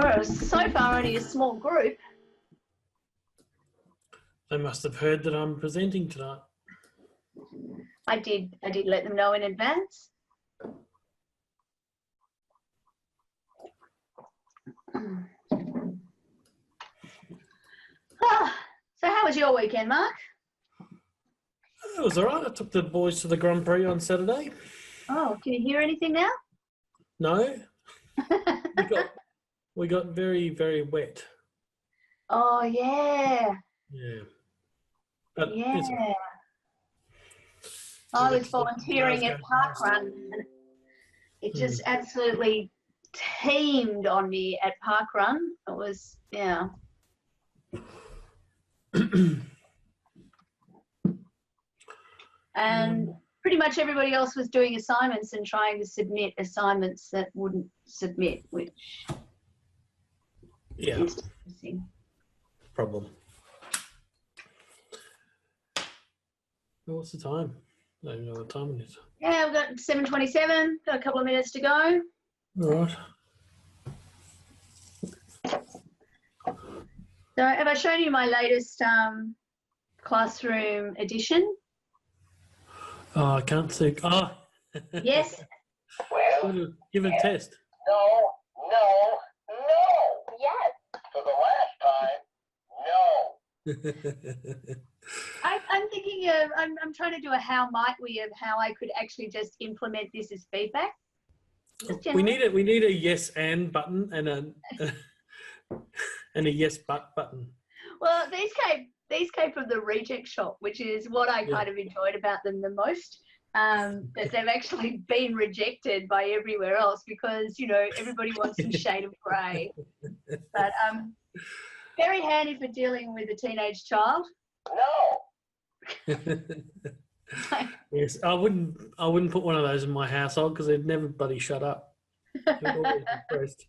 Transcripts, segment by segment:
Or so far only a small group. They must have heard that I'm presenting tonight. I did let them know in advance. So how was your weekend, Mark? It was all right. I took the boys to the Grand Prix on Saturday. Oh, can you hear anything now? No. we got very, very wet. Oh, yeah. Yeah. But yeah. I was volunteering at Parkrun, and it just absolutely teemed on me at Parkrun. It was, yeah. And pretty much everybody else was doing assignments and trying to submit assignments that wouldn't submit, which is interesting. Problem. Well, what's the time? I don't know what time it is. Yeah, we've got 7:27, got a couple of minutes to go. All right. So have I shown you my latest classroom edition? Oh, I can't see. Oh. Yes. Well, give a test. No. Yes. For the last time, no. I'm thinking of, I'm trying to do a how might we of how I could actually just implement this as feedback. We need a yes and button and a yes but button. Well, these came from the reject shop, which is what I kind of enjoyed about them the most. That they've actually been rejected by everywhere else because, you know, everybody wants some shade of grey. But very handy for dealing with a teenage child. No. Yes, I wouldn't put one of those in my household because they'd never bloody shut up. They're always impressed.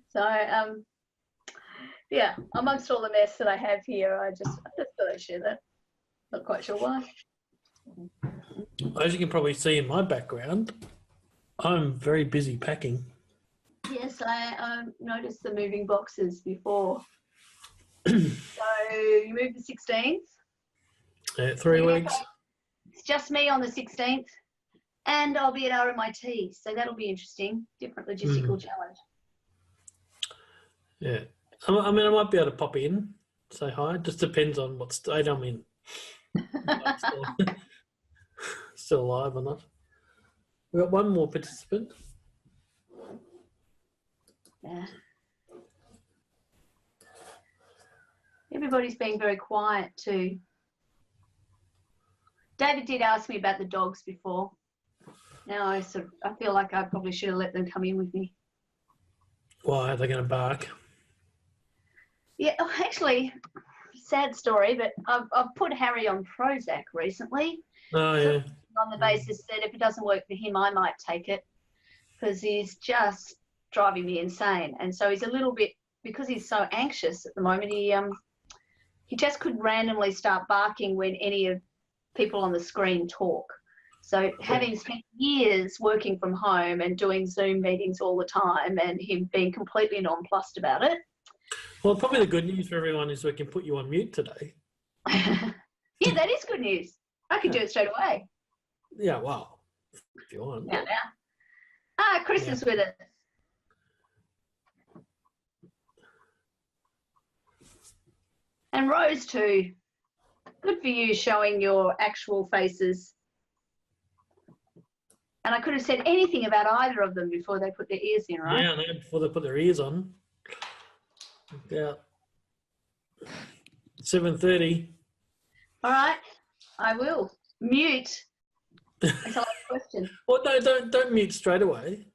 So yeah, amongst all the mess that I have here, I just thought I'd share that. Not quite sure why. As you can probably see in my background, I'm very busy packing. Yes, I noticed the moving boxes before. So you moved the 16th? 3 weeks. It's just me on the 16th, and I'll be at RMIT, so that'll be interesting. Different logistical challenge. Yeah. I mean, I might be able to pop in, say hi. It just depends on what state I'm in. Still alive or not. We've got one more participant. Yeah. Everybody's being very quiet too. David did ask me about the dogs before. Now I feel like I probably should have let them come in with me. Why are they going to bark? Yeah, actually, sad story, but I've put Harry on Prozac recently. Oh, yeah. On the basis that if it doesn't work for him, I might take it because he's just driving me insane. And so he's a little bit, because he's so anxious at the moment, he just could randomly start barking when any of people on the screen talk. So having spent years working from home and doing Zoom meetings all the time and him being completely nonplussed about it. Well, probably the good news for everyone is we can put you on mute today. Yeah, that is good news. I could do it straight away. Yeah, well, if you want. Now. Chris is with us. And Rose too. Good for you showing your actual faces. And I could have said anything about either of them before they put their ears in, right? Yeah, before they put their ears on. Yeah. 7:30. All right, I will. Mute until I have a question. Well, no, don't mute straight away.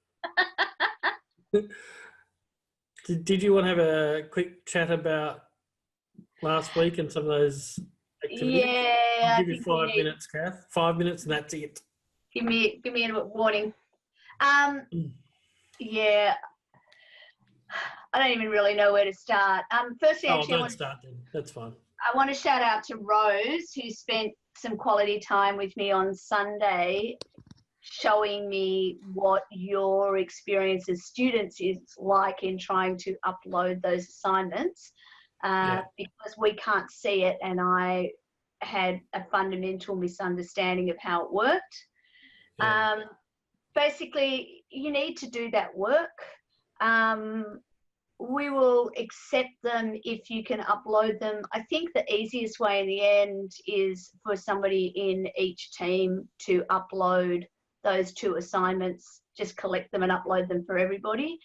Did you want to have a quick chat about last week and some of those activities? Yeah, I'll give you 5 minutes, Kath. 5 minutes and that's it. Give me a warning. Yeah, I don't even really know where to start. Firstly, actually, don't start then. That's fine. I want to shout out to Rose, who spent some quality time with me on Sunday. showing me what your experience as students is like in trying to upload those assignments, because we can't see it, and I had a fundamental misunderstanding of how it worked. Yeah. Basically, you need to do that work. We will accept them if you can upload them. I think the easiest way in the end is for somebody in each team to upload those 2 assignments, just collect them and upload them for everybody.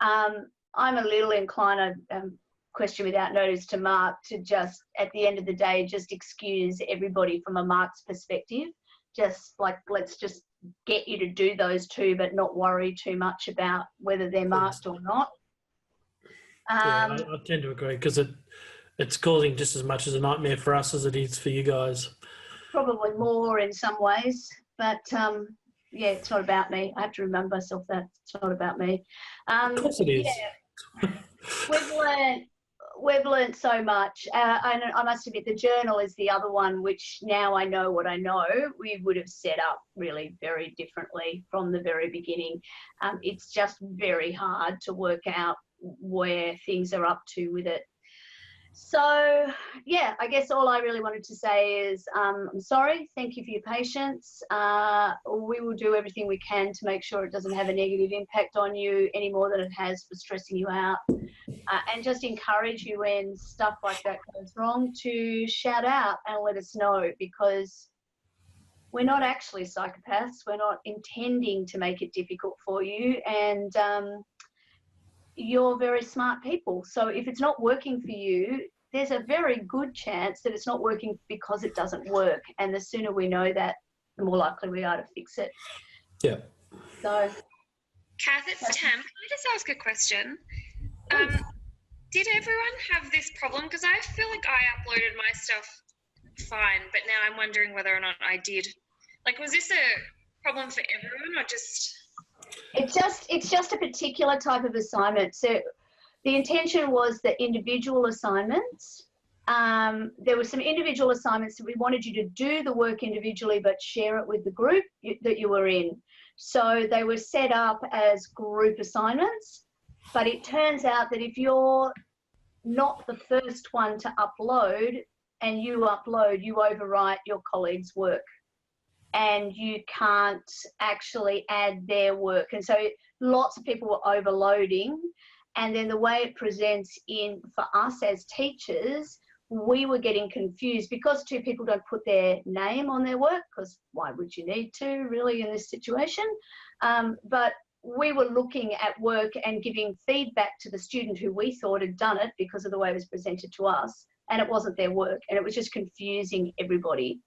I'm a little inclined, question without notice to Mark, to just at the end of the day just excuse everybody from a Mark's perspective. Just like, let's just get you to do those 2 but not worry too much about whether they're marked or not. I tend to agree, because it's causing just as much as a nightmare for us as it is for you guys. Probably more in some ways, but yeah, it's not about me. I have to remind myself that it's not about me. Of course it is. Yeah, we've learned so much. And I must admit, the journal is the other one, which now I know what I know, we would have set up really very differently from the very beginning. It's just very hard to work out where things are up to with it. So yeah, I guess all I really wanted to say is I'm sorry, thank you for your patience. We will do everything we can to make sure it doesn't have a negative impact on you any more than it has for stressing you out, and just encourage you when stuff like that goes wrong to shout out and let us know, because we're not actually psychopaths. We're not intending to make it difficult for you, and you're very smart people. So if it's not working for you, there's a very good chance that it's not working because it doesn't work. And the sooner we know that, the more likely we are to fix it. Yeah. So, Kath, it's Tam. Can I just ask a question? Did everyone have this problem? Because I feel like I uploaded my stuff fine, but now I'm wondering whether or not I did. Like, was this a problem for everyone, or just... It's just a particular type of assignment. So the intention was that individual assignments, there were some individual assignments that we wanted you to do the work individually but share it with the group that you were in. So they were set up as group assignments, but it turns out that if you're not the first one to upload and you upload, you overwrite your colleagues' work, and you can't actually add their work. And so lots of people were overloading. And then the way it presents in for us as teachers, we were getting confused because 2 people don't put their name on their work, because why would you need to really in this situation? But we were looking at work and giving feedback to the student who we thought had done it because of the way it was presented to us, and it wasn't their work, and it was just confusing everybody.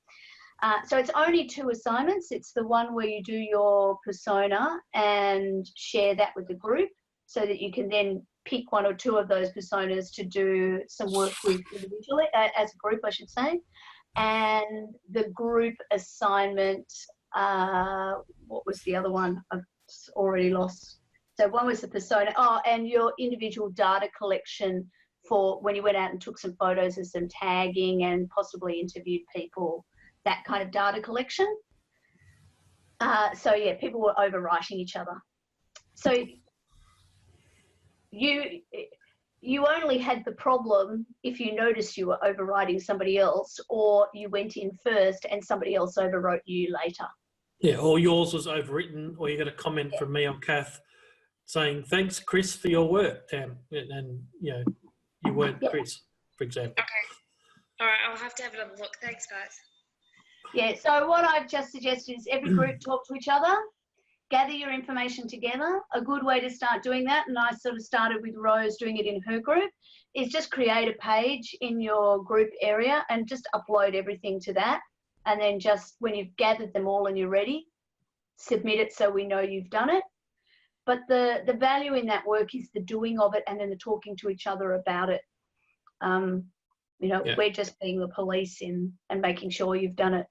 So it's only 2 assignments. It's the one where you do your persona and share that with the group, so that you can then pick 1 or 2 of those personas to do some work with individually, as a group, I should say. And the group assignment, what was the other one? I've already lost. So one was the persona, and your individual data collection for when you went out and took some photos and some tagging and possibly interviewed people, that kind of data collection. So yeah, people were overwriting each other. So you only had the problem if you noticed you were overwriting somebody else, or you went in first and somebody else overwrote you later. Yeah, or yours was overwritten, or you got a comment from me on Kath saying, thanks, Chris, for your work, Tam. And you know, you weren't Chris, for example. Okay. All right, I'll have to have another look. Thanks, guys. Yeah, so what I've just suggested is every group talk to each other, gather your information together. A good way to start doing that, and I sort of started with Rose doing it in her group, is just create a page in your group area and just upload everything to that. And then just when you've gathered them all and you're ready, submit it so we know you've done it. But the value in that work is the doing of it and then the talking to each other about it. You know, we're just being the police and making sure you've done it.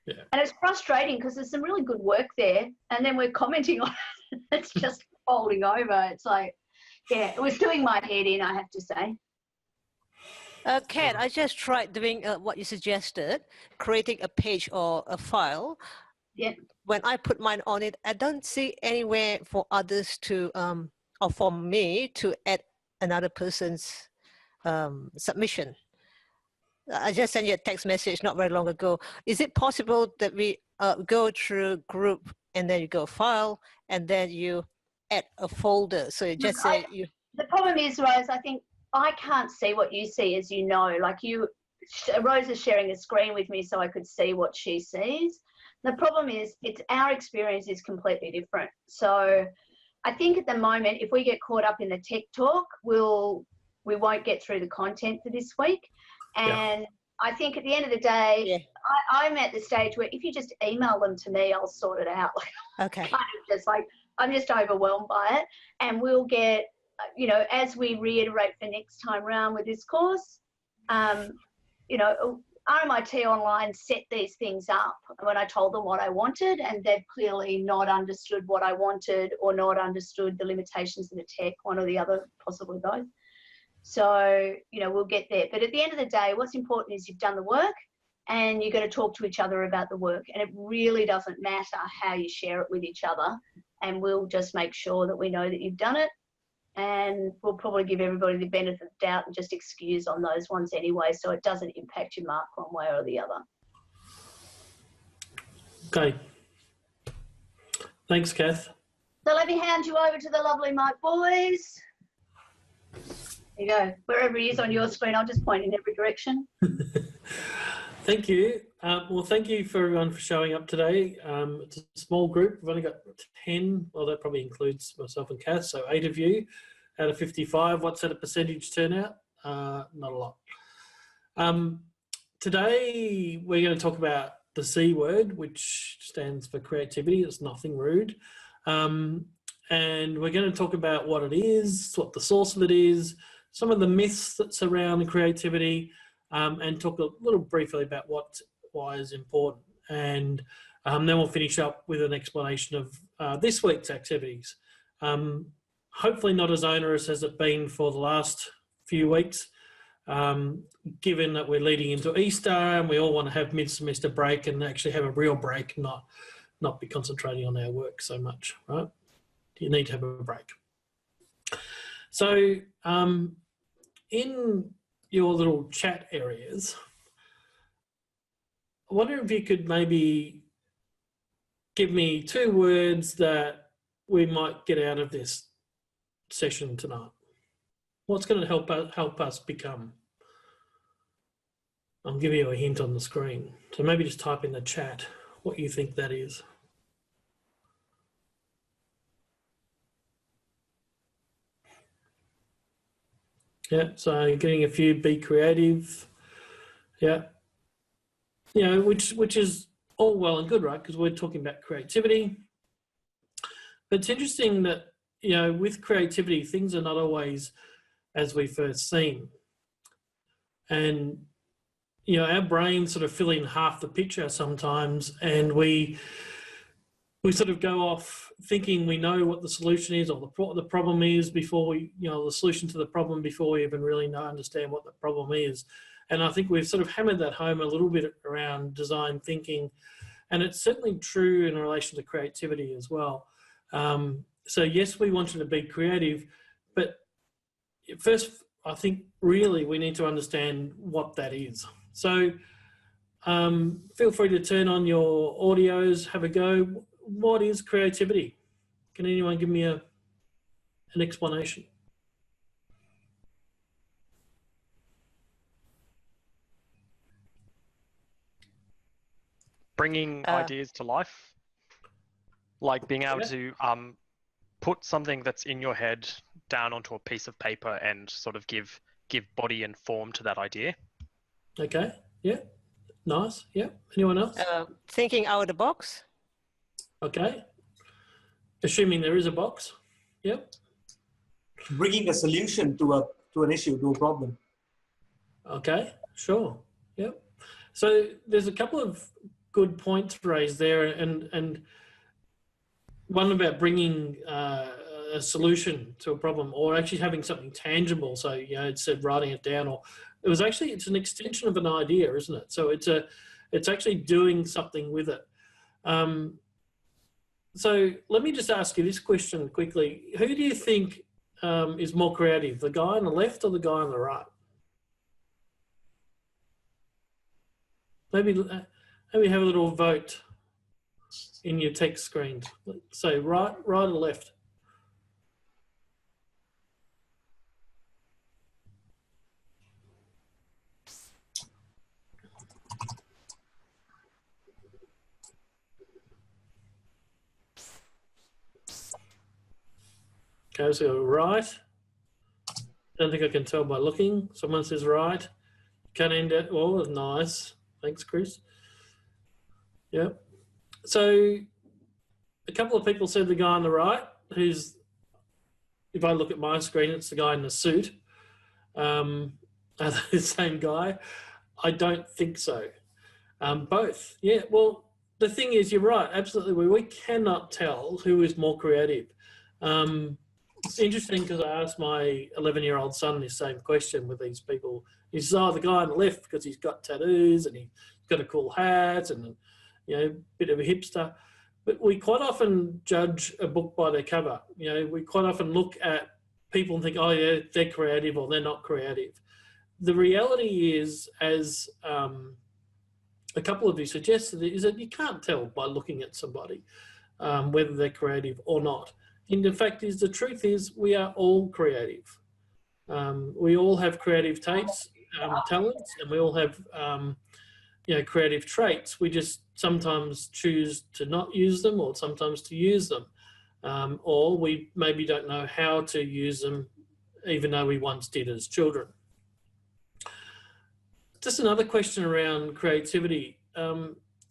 Yeah. And it's frustrating because there's some really good work there, and then we're commenting on it. It's just folding over. It's like, yeah, it was doing my head in, I have to say. Kat, I just tried doing what you suggested, creating a page or a file. Yeah. when I put mine on it, I don't see anywhere for others to, or for me to add another person's submission. I just sent you a text message not very long ago. Is it possible that we go through group and then you go file and then you add a folder? So you just say you. The problem is, Rose, I think I can't see what you see, as you know. Like Rose is sharing a screen with me so I could see what she sees. The problem is, our experience is completely different. So I think at the moment, if we get caught up in the tech talk, we won't get through the content for this week. And I think at the end of the day, I'm at the stage where if you just email them to me, I'll sort it out. Okay. Kind of just like, I'm just overwhelmed by it. And we'll get, you know, as we reiterate for next time round with this course, you know, RMIT Online set these things up when I told them what I wanted, and they've clearly not understood what I wanted or not understood the limitations of the tech, one or the other, possibly both. So, you know, we'll get there. But at the end of the day, what's important is you've done the work and you're going to talk to each other about the work. And it really doesn't matter how you share it with each other. And we'll just make sure that we know that you've done it. And we'll probably give everybody the benefit of the doubt and just excuse on those ones anyway, so it doesn't impact your mark one way or the other. Okay. Thanks, Kath. So let me hand you over to the lovely Mike Boys. There you go. Wherever he is on your screen, I'll just point in every direction. Thank you. Well, thank you for everyone for showing up today. It's a small group. We've only got 10. Well, that probably includes myself and Kath, so 8 of you out of 55. What's that a percentage turnout? Not a lot. Today, we're going to talk about the C word, which stands for creativity. It's nothing rude. And we're going to talk about what it is, what the source of it is, some of the myths that surround creativity, and talk a little briefly about why is important. And then we'll finish up with an explanation of this week's activities. Hopefully not as onerous as it's been for the last few weeks, given that we're leading into Easter and we all want to have mid-semester break and actually have a real break, not be concentrating on our work so much, right? You need to have a break. So in your little chat areas, I wonder if you could maybe give me 2 words that we might get out of this session tonight. What's going to help us become? I'll give you a hint on the screen. So maybe just type in the chat what you think that is. Yeah, so getting a few, be creative. Yeah. You know, which is all well and good, right? Because we're talking about creativity. But it's interesting that, you know, with creativity, things are not always as we first seem. And, you know, our brains sort of fill in half the picture sometimes, and we sort of go off thinking we know what the solution is or the problem is before we, you know, the solution to the problem before we even really understand what the problem is. And I think we've sort of hammered that home a little bit around design thinking, and it's certainly true in relation to creativity as well. So yes, we want you to be creative, but first, I think really we need to understand what that is. So feel free to turn on your audios, have a go. What is creativity? Can anyone give me an explanation? Bringing ideas to life, like being able to put something that's in your head down onto a piece of paper and sort of give body and form to that idea. Okay, yeah, nice, yeah. Anyone else? Thinking out of the box. Okay, assuming there is a box, yep. Bringing a solution to an issue, to a problem. Okay, sure, yep. So there's a couple of good points raised there, and one about bringing a solution to a problem, or actually having something tangible. So, you know, it said writing it down, or it's an extension of an idea, isn't it? So it's actually doing something with it. So let me just ask you this question quickly. Who do you think is more creative, the guy on the left or the guy on the right? Maybe have a little vote in your text screen. So right or left? Okay, so right. Don't think I can tell by looking. Someone says right. Can't end it. Oh, nice. Thanks, Chris. Yep. So a couple of people said the guy on the right, who's, if I look at my screen, it's the guy in the suit. Are they the same guy? I don't think so. Both. Yeah, well, the thing is, you're right, absolutely. We cannot tell who is more creative. It's interesting because I asked my 11-year-old son this same question with these people. He says, oh, the guy on the left because he's got tattoos and he's got a cool hat and, you know, a bit of a hipster. But we quite often judge a book by their cover. You know, we quite often look at people and think, oh, yeah, they're creative or they're not creative. The reality is, as a couple of you suggested, is that you can't tell by looking at somebody whether they're creative or not. And the fact is, the truth is, we are all creative. We all have creative talents, and we all have, you know, creative traits. We just sometimes choose to not use them, or sometimes to use them, or we maybe don't know how to use them, even though we once did as children. Just another question around creativity: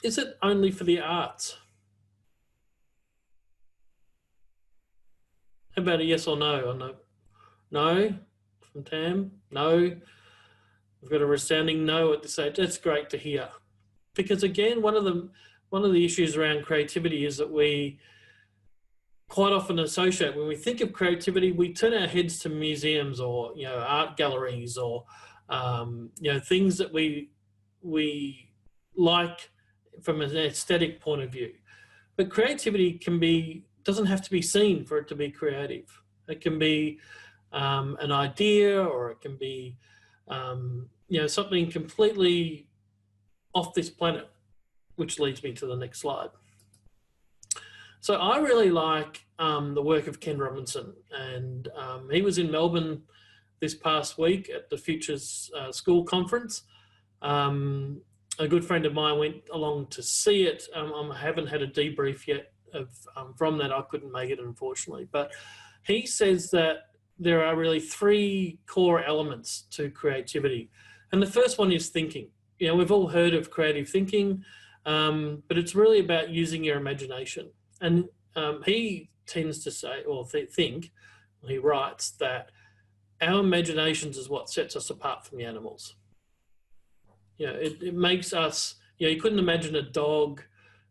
is it only for the arts? How about a yes or no? Or no? No from Tam? No. We've got a resounding no at this stage. That's great to hear. Because again, one of the issues around creativity is that we quite often associate, when we think of creativity, we turn our heads to museums or, you know, art galleries or, you know, things that we like from an aesthetic point of view. But creativity doesn't have to be seen for it to be creative. It can be an idea, or it can be, you know, something completely off this planet, which leads me to the next slide. So I really like the work of Ken Robinson, and he was in Melbourne this past week at the Futures School Conference. A good friend of mine went along to see it. I haven't had a debrief yet from that. I couldn't make it, unfortunately, but he says that there are really 3 core elements to creativity. And the first one is thinking. You know, we've all heard of creative thinking, but it's really about using your imagination. And he tends to say, or he writes that our imaginations is what sets us apart from the animals. You know, it makes us, you know, you couldn't imagine a dog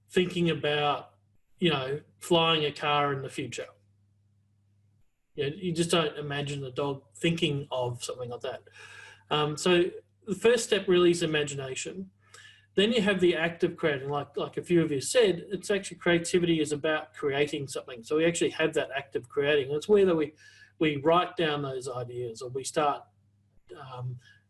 thinking about, you know, flying a car in the future. You know, you just don't imagine a dog thinking of something like that. So the first step really is imagination. Then you have the act of creating, like a few of you said, it's actually, creativity is about creating something. So we actually have that act of creating. It's whether we write down those ideas, or we start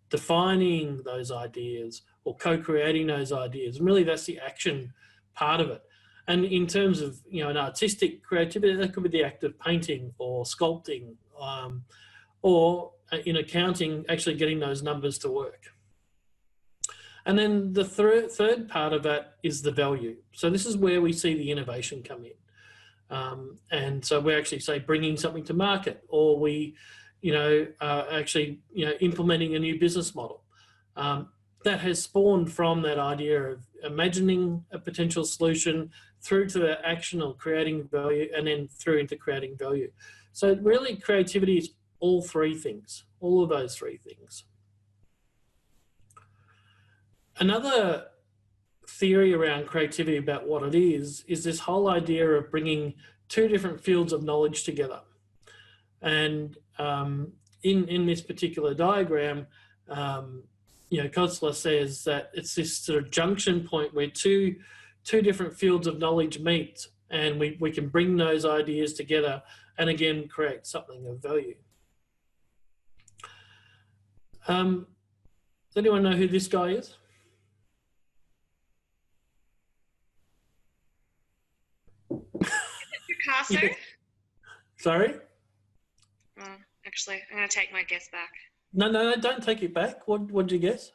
defining those ideas, or co-creating those ideas. And really that's the action part of it. And in terms of, you know, an artistic creativity, that could be the act of painting or sculpting, or in accounting, actually getting those numbers to work. And then the third part of that is the value. So this is where we see the innovation come in. And so we're actually, say, bringing something to market, or we, you know, actually, you know, implementing a new business model. That has spawned from that idea of imagining a potential solution through to the action of creating value, and then through into creating value. So really, creativity is all 3 things, all of those 3 things. Another theory around creativity about what it is this whole idea of bringing 2 different fields of knowledge together. And in this particular diagram, you know, Koestler says that it's this sort of junction point where two different fields of knowledge meet, and we can bring those ideas together and again create something of value. Does anyone know who this guy is? Picasso? Yeah. Sorry? Oh, actually, I'm going to take my guess back. No, don't take it back. What did you guess?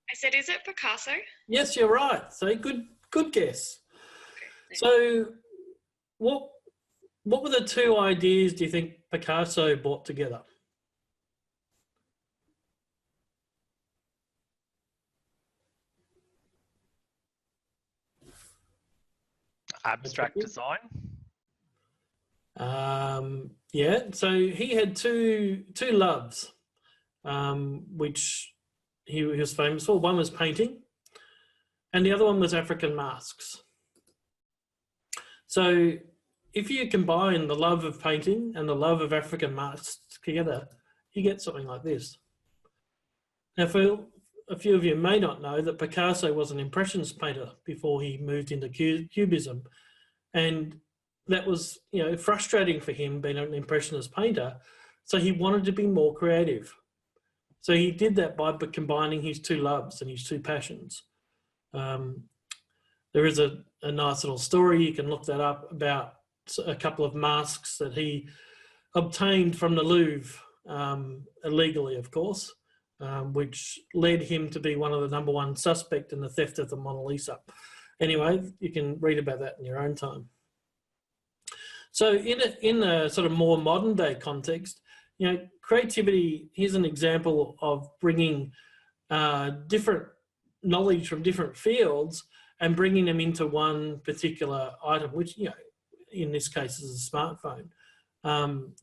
I said, is it Picasso? Yes, you're right. So good guess. Okay. So what were the two ideas do you think Picasso brought together? Abstract design. Yeah, so he had two loves, which he was famous for. One was painting, and the other one was African masks. So if you combine the love of painting and the love of African masks together, you get something like this. Now, for a few of you may not know that Picasso was an Impressionist painter before he moved into Cubism, and that was, frustrating for him being an Impressionist painter. So he wanted to be more creative. So he did that by combining his two loves and his two passions. There is a nice little story, you can look that up, about a couple of masks that he obtained from the Louvre, illegally, of course, which led him to be one of the #1 suspect in the theft of the Mona Lisa. Anyway, you can read about that in your own time. So in a sort of more modern day context, creativity, here's an example of bringing different knowledge from different fields and bringing them into one particular item, which, in this case is a smartphone.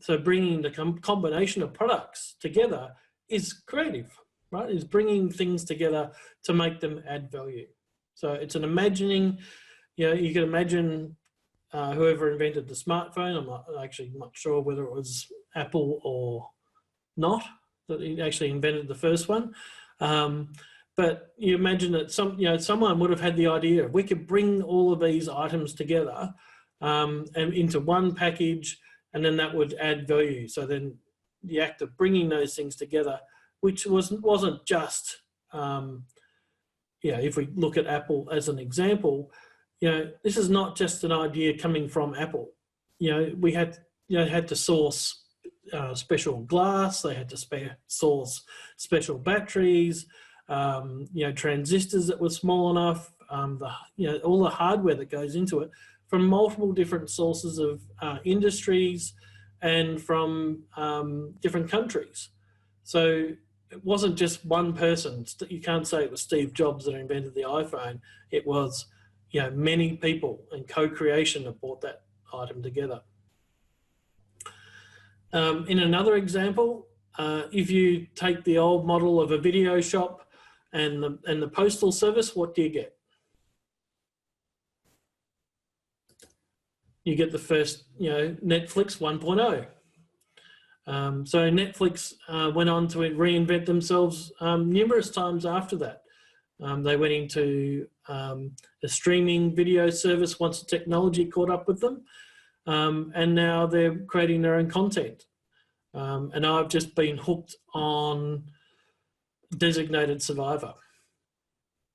So bringing the combination of products together is creative, right? Is bringing things together to make them add value. So it's an imagining, you can imagine whoever invented the smartphone. I'm not sure whether it was Apple or not that he actually invented the first one. But you imagine that someone would have had the idea, we could bring all of these items together and into one package, and then that would add value. So then the act of bringing those things together, which wasn't just, if we look at Apple as an example, this is not just an idea coming from Apple. We had to source special glass, they had to source special batteries, transistors that were small enough, all the hardware that goes into it from multiple different sources of industries and from different countries. So it wasn't just one person. You can't say it was Steve Jobs that invented the iPhone. It was, many people, and co-creation that brought that item together. In another example, if you take the old model of a video shop and the postal service, what do you get? You get the first, Netflix 1.0. So Netflix went on to reinvent themselves numerous times after that. They went into a streaming video service once the technology caught up with them, and now they're creating their own content. And I've just been hooked on Designated Survivor.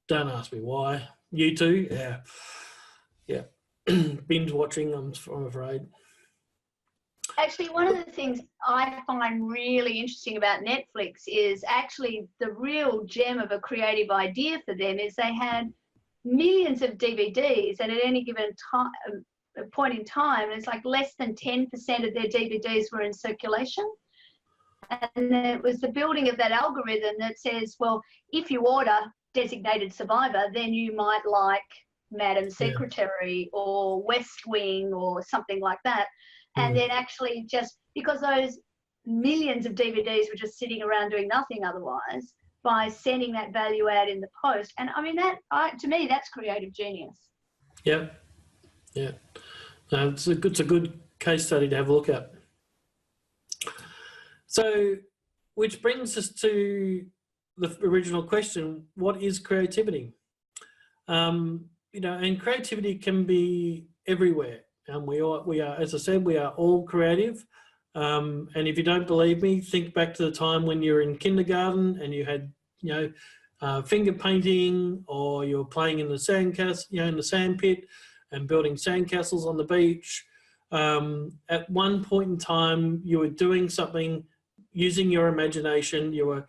Don't ask me why. You too? Yeah. Binge watching, I'm afraid. Actually, one of the things I find really interesting about Netflix is actually the real gem of a creative idea for them is they had millions of DVDs, and at any given time, point in time, it's like less than 10% of their DVDs were in circulation. And it was the building of that algorithm that says, well, if you order Designated Survivor, then you might like Madam Secretary or West Wing or something like that. And then actually just because those millions of DVDs were just sitting around doing nothing otherwise, by sending that value out in the post. And I mean, to me, that's creative genius. Yeah. It's a good case study to have a look at. So, which brings us to the original question, what is creativity? And creativity can be everywhere. and we are, as I said, we are all creative. And if you don't believe me, think back to the time when you were in kindergarten and you had, finger painting, or you were playing in the sandcastle, in the sandpit, and building sandcastles on the beach. At one point in time, you were doing something using your imagination. You were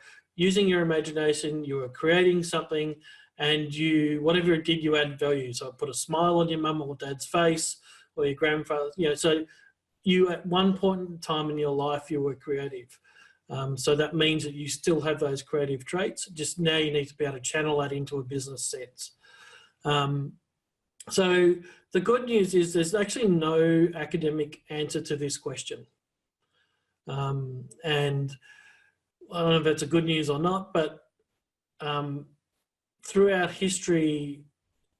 creating something, and whatever it did, you add value. So it put a smile on your mum or dad's face, or your grandfather. So you, at one point in time in your life, you were creative. So that means that you still have those creative traits. Just now you need to be able to channel that into a business sense. So the good news is there's actually no academic answer to this question. And I don't know if that's a good news or not, but throughout history,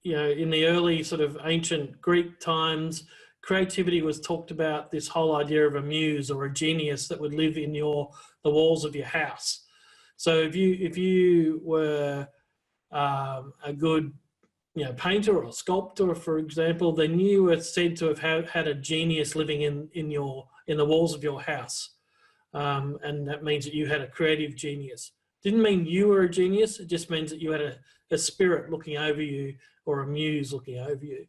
in the early sort of ancient Greek times, creativity was talked about, this whole idea of a muse or a genius that would live in the walls of your house. So if you were a good painter or sculptor, for example, then you were said to have had a genius living in the walls of your house, and that means that you had a creative genius. Didn't mean you were a genius. It just means that you had a spirit looking over you, or a muse looking over you.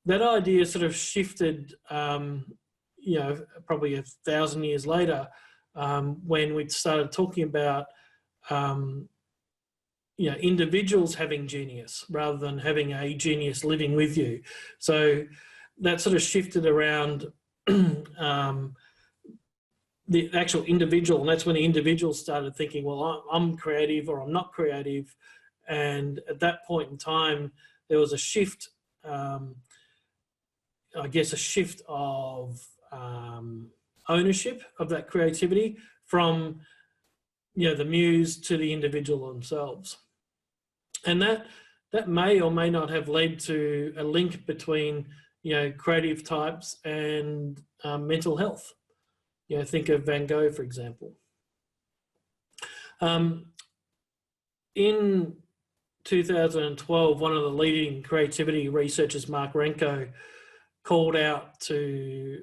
That idea sort of shifted, probably 1,000 years later, when we started talking about individuals having genius rather than having a genius living with you. So that sort of shifted around the actual individual, and that's when the individual started thinking, well, I'm creative or I'm not creative. And at that point in time, there was a shift, I guess a shift of ownership of that creativity from the muse to the individual themselves. And that may or may not have led to a link between creative types and mental health. Think of Van Gogh, for example. In 2012, one of the leading creativity researchers, Mark Renko, called out to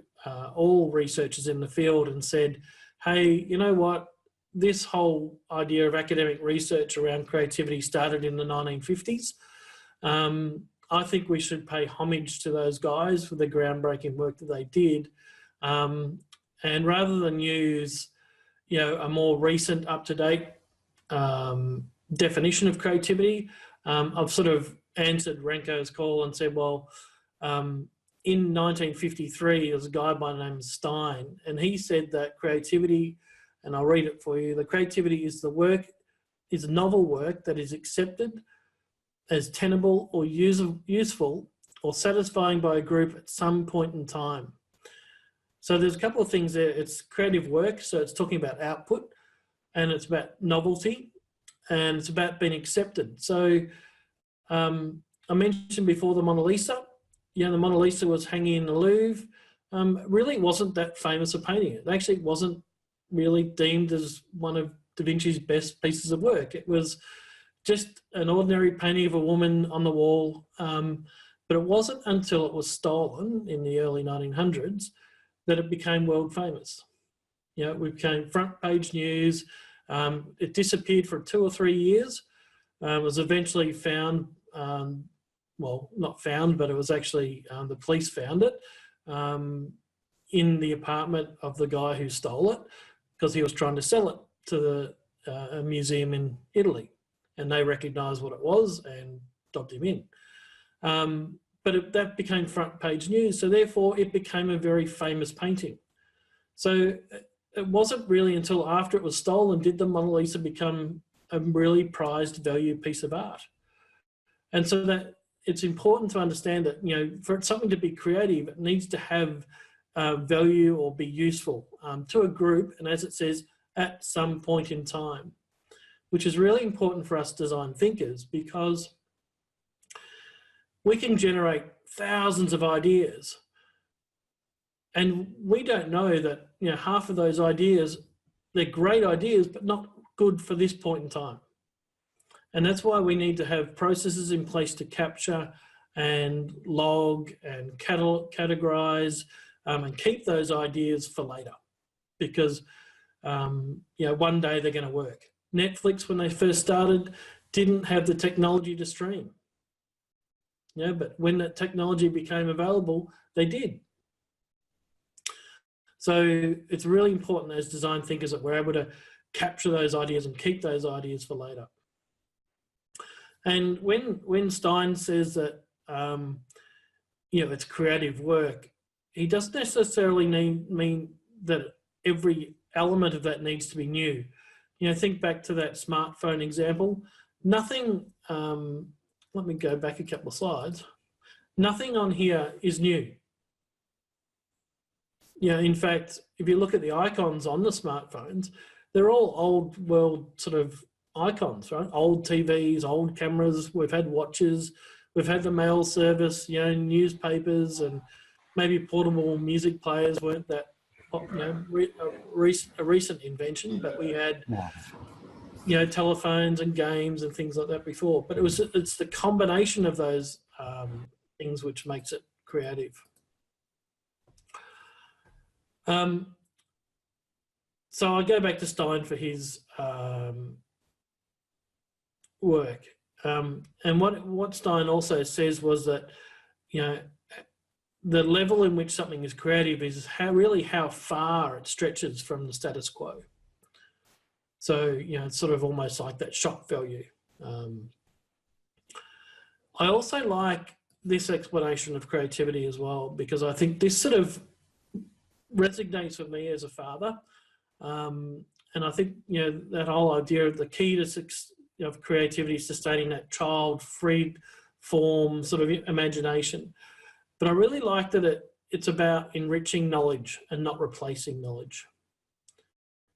all researchers in the field and said, hey, you know what? This whole idea of academic research around creativity started in the 1950s. I think we should pay homage to those guys for the groundbreaking work that they did. And rather than use, a more recent, up-to-date definition of creativity, I've sort of answered Renko's call and said, well, in 1953, there was a guy by the name of Stein, and he said that creativity, and I'll read it for you, the creativity is novel work that is accepted as tenable or useful or satisfying by a group at some point in time. So there's a couple of things there. It's creative work, so it's talking about output, and it's about novelty, and it's about being accepted. So I mentioned before the Mona Lisa. The Mona Lisa was hanging in the Louvre. Really wasn't that famous a painting. It actually wasn't really deemed as one of Da Vinci's best pieces of work. It was just an ordinary painting of a woman on the wall. But it wasn't until it was stolen in the early 1900s that it became world famous. It became front page news. It disappeared for 2 or 3 years. It was eventually found, well, not found, but it was actually, the police found it in the apartment of the guy who stole it, because he was trying to sell it to a museum in Italy, and they recognised what it was and dobbed him in. But that became front page news, so therefore it became a very famous painting. So it wasn't really until after it was stolen did the Mona Lisa become a really prized, valued piece of art. And so that it's important to understand that, for something to be creative, it needs to have value or be useful to a group, and as it says, at some point in time, which is really important for us design thinkers, because we can generate thousands of ideas, and we don't know that half of those ideas, they're great ideas but not good for this point in time. And that's why we need to have processes in place to capture and log and categorize and keep those ideas for later, because you know, one day they're going to work. Netflix, when they first started, didn't have the technology to stream. Yeah, but when that technology became available, they did. So it's really important as design thinkers that we're able to capture those ideas and keep those ideas for later. And when Stein says that you know, it's creative work, he doesn't necessarily mean that every element of that needs to be new. You know, think back to that smartphone example. Nothing, let me go back a couple of slides. Nothing on here is new. You know, in fact, if you look at the icons on the smartphones, they're all old world sort of icons, right? Old TVs, old cameras, we've had watches, we've had the mail service, you know, newspapers, and maybe portable music players weren't that, you know, a recent invention, but we had, you know, telephones and games and things like that before. But it's the combination of those things which makes it creative. So I go back to Stein for his work. And what Stein also says was that, you know, the level in which something is creative is how far it stretches from the status quo. So, you know, it's sort of almost like that shock value. I also like this explanation of creativity as well, because I think this sort of resonates with me as a father. And I think, you know, that whole idea of the key to of creativity is sustaining that child-free form sort of imagination. But I really like that it's about enriching knowledge and not replacing knowledge.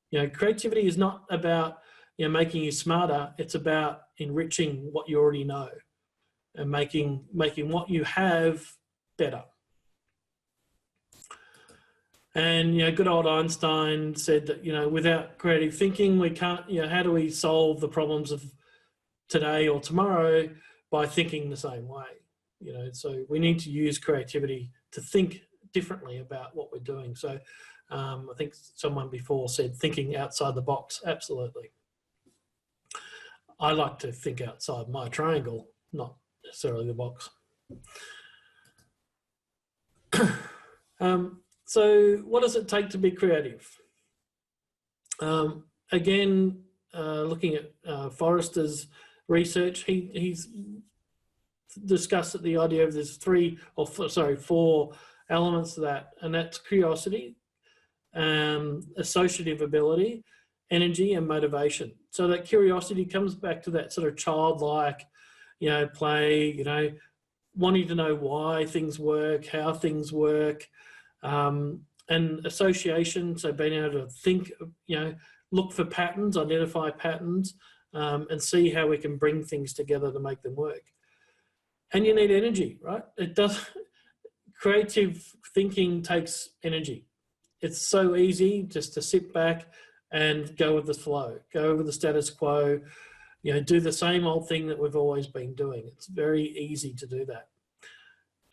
You know, creativity is not about, you know, making you smarter. It's about enriching what you already know and making what you have better. And, you know, good old Einstein said that, you know, without creative thinking, we can't, you know, how do we solve the problems of today or tomorrow? By thinking the same way, you know. So we need to use creativity to think differently about what we're doing. So I think someone before said thinking outside the box. Absolutely. I like to think outside my triangle, not necessarily the box. So what does it take to be creative? Again, looking at Forrester's research, he's discussed the idea of there's four elements to that, and that's curiosity, associative ability, energy, and motivation. So that curiosity comes back to that sort of childlike, you know, play, you know, wanting to know why things work, how things work, and association. So being able to think, you know, look for patterns, identify patterns, and see how we can bring things together to make them work. And you need energy, right? Creative thinking takes energy. It's so easy just to sit back and go with the flow, go with the status quo, you know, do the same old thing that we've always been doing. It's very easy to do that.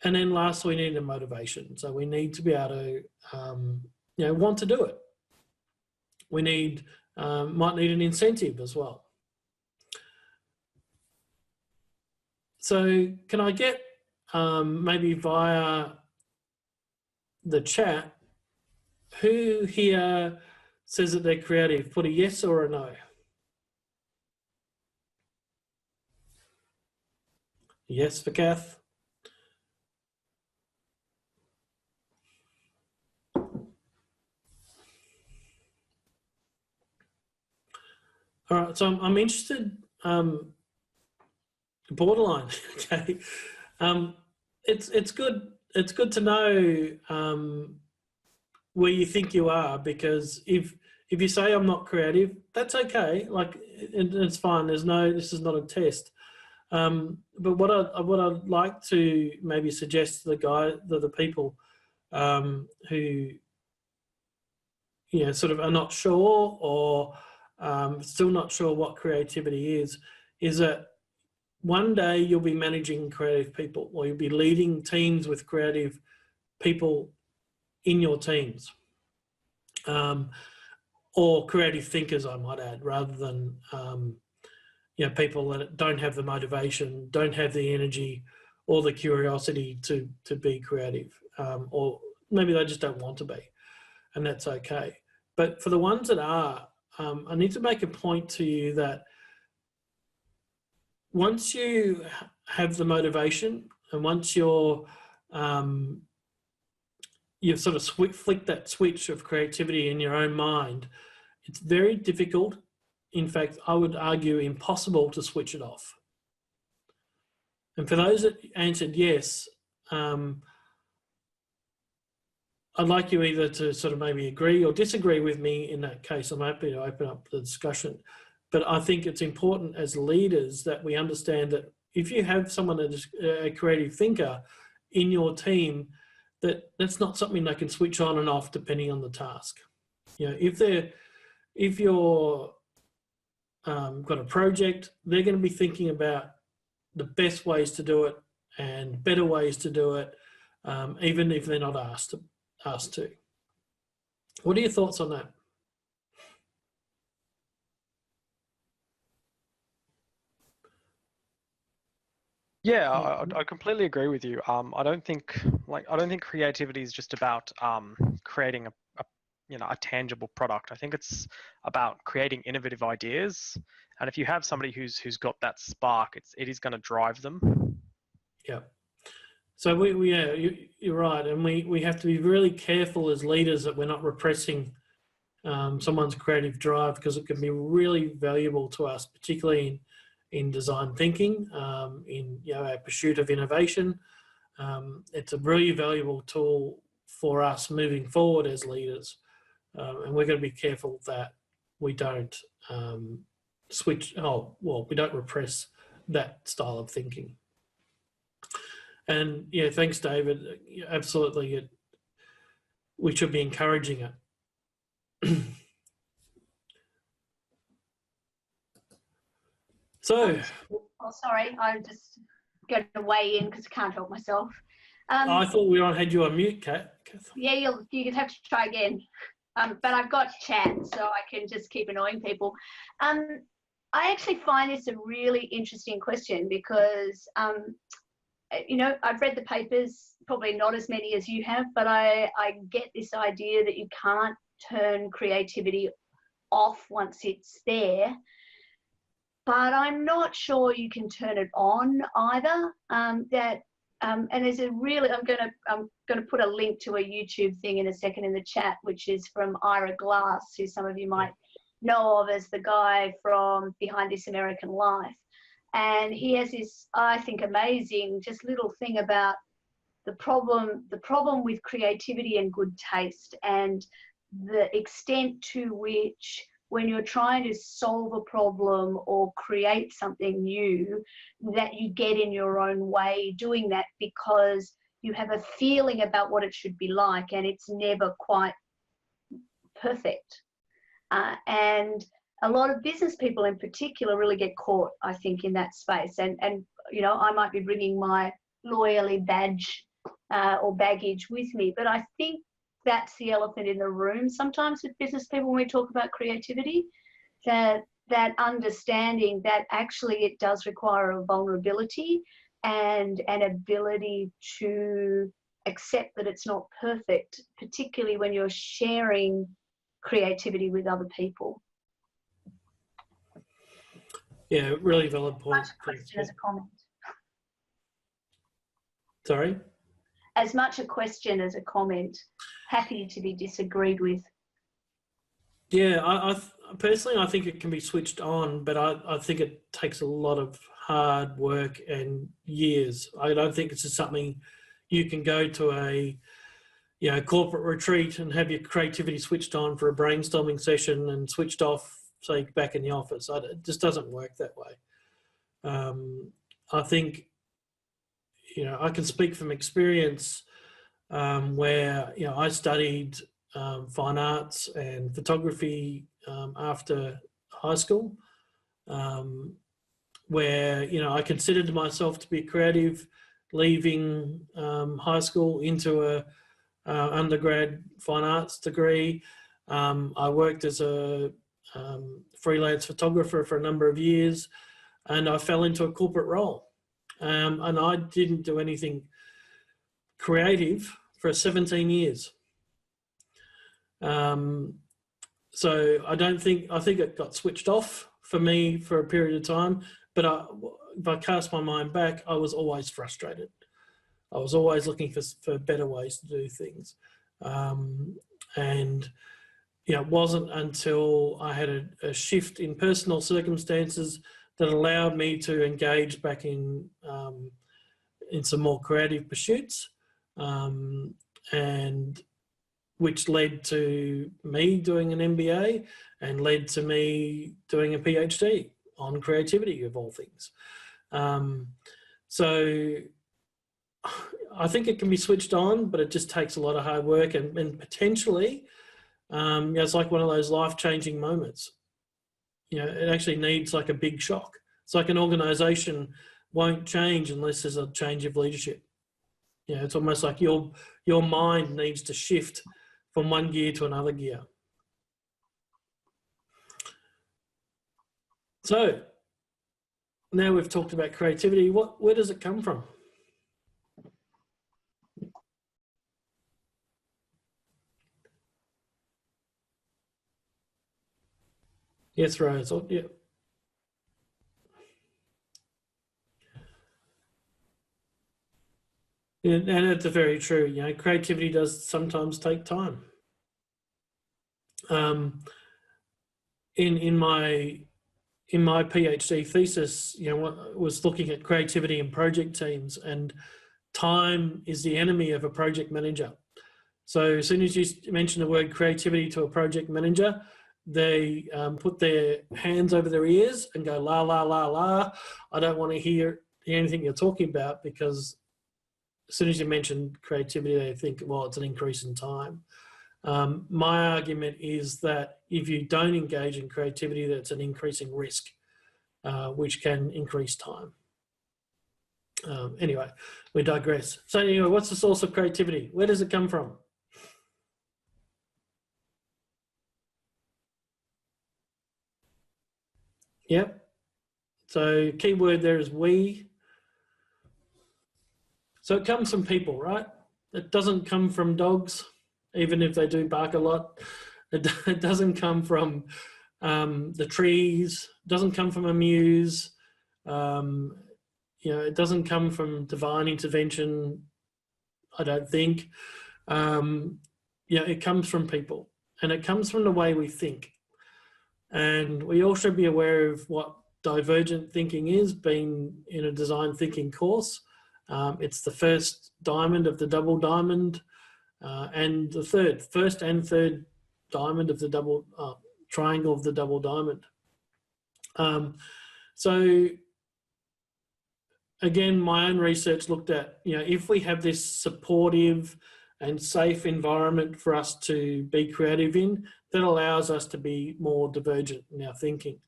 And then last, we need a motivation. So we need to be able to, you know, want to do it. We need, might need an incentive as well. So can I get maybe via the chat, who here says that they're creative? Put a yes or a no. Yes for Kath. All right, so I'm interested, borderline, okay. It's good to know where you think you are, because if you say I'm not creative, that's okay. Like it's fine. This is not a test. But what I'd like to maybe suggest to the people who, you know, sort of are not sure or still not sure what creativity is that one day you'll be managing creative people, or you'll be leading teams with creative people in your teams, or creative thinkers, I might add, rather than people that don't have the motivation, don't have the energy or the curiosity to be creative, or maybe they just don't want to be, and that's okay. But for the ones that are, I need to make a point to you that once you have the motivation, and once you've sort of flicked that switch of creativity in your own mind, it's very difficult, in fact, I would argue impossible, to switch it off. And for those that answered yes, I'd like you either to sort of maybe agree or disagree with me in that case. I'm happy to open up the discussion. But I think it's important as leaders that we understand that if you have someone that is a creative thinker in your team, that's not something they can switch on and off depending on the task. If you're got a project, they're going to be thinking about the best ways to do it and better ways to do it, even if they're not asked to. What are your thoughts on that? Yeah, I completely agree with you. I don't think creativity is just about creating a tangible product. I think it's about creating innovative ideas, and if you have somebody who's got that spark, it is going to drive them. Yeah. So you're right, and we have to be really careful as leaders that we're not repressing someone's creative drive, because it can be really valuable to us, particularly in design thinking, in our pursuit of innovation. It's a really valuable tool for us moving forward as leaders, and we're going to be careful that we don't we don't repress that style of thinking. And yeah, thanks, David. Absolutely, we should be encouraging it. So, sorry, I'm just going to weigh in because I can't help myself. I thought we had you on mute, Kath. Yeah, you have to try again. But I've got chat, so I can just keep annoying people. I actually find this a really interesting question because, I've read the papers, probably not as many as you have, but I get this idea that you can't turn creativity off once it's there. But I'm not sure you can turn it on either. And there's a really, I'm going to put a link to a YouTube thing in a second in the chat, which is from Ira Glass, who some of you might know of as the guy from Behind This American Life. And he has this, I think, amazing just little thing about the problem with creativity and good taste, and the extent to which, when you're trying to solve a problem or create something new, that you get in your own way doing that because you have a feeling about what it should be like, and it's never quite perfect. And a lot of business people in particular really get caught, I think, in that space. And I might be bringing my lawyerly badge or baggage with me, but I think that's the elephant in the room sometimes with business people when we talk about creativity, that understanding that actually it does require a vulnerability and an ability to accept that it's not perfect, particularly when you're sharing creativity with other people. Yeah, really valid point. As much a question as a comment. Sorry? As much a question as a comment. Happy to be disagreed with. Yeah, I personally, I think it can be switched on, but I think it takes a lot of hard work and years. I don't think it's just something you can go to a corporate retreat and have your creativity switched on for a brainstorming session and switched off, say, back in the office. It just doesn't work that way. I think, I can speak from experience where, I studied fine arts and photography after high school. where, you know, I considered myself to be creative, leaving high school into a undergrad fine arts degree. I worked as a freelance photographer for a number of years, and I fell into a corporate role. And I didn't do anything creative for 17 years. So I think it got switched off for me for a period of time, but if I cast my mind back, I was always frustrated. I was always looking for better ways to do things. And you know, it wasn't until I had a shift in personal circumstances that allowed me to engage back in some more creative pursuits, and which led to me doing an MBA and led to me doing a PhD on creativity, of all things. So I think it can be switched on, but it just takes a lot of hard work, and potentially, it's like one of those life-changing moments. You know, it actually needs like a big shock. It's like an organisation won't change unless there's a change of leadership. You know, it's almost like your mind needs to shift from one gear to another gear. So now we've talked about creativity. Where does it come from? Yes, Rose. Oh, yeah. And it's very true. You know, creativity does sometimes take time. In my PhD thesis, you know, I was looking at creativity in project teams, and time is the enemy of a project manager. So as soon as you mention the word creativity to a project manager, they put their hands over their ears and go, la, la, la, la. I don't want to hear anything you're talking about, because as soon as you mention creativity, they think, well, it's an increase in time. My argument is that if you don't engage in creativity, that's an increasing risk, which can increase time. Anyway, we digress. So anyway, what's the source of creativity? Where does it come from? Yep. So key word there is we. So it comes from people, right? It doesn't come from dogs, even if they do bark a lot. It doesn't come from the trees. It doesn't come from a muse. You know, it doesn't come from divine intervention, I don't think. Yeah, it comes from people, and it comes from the way we think. And we all should be aware of what divergent thinking is, being in a design thinking course. It's the first diamond of the double diamond, and the first and third diamond of the double triangle of the double diamond. So again, my own research looked at, you know, if we have this supportive and safe environment for us to be creative in, that allows us to be more divergent in our thinking.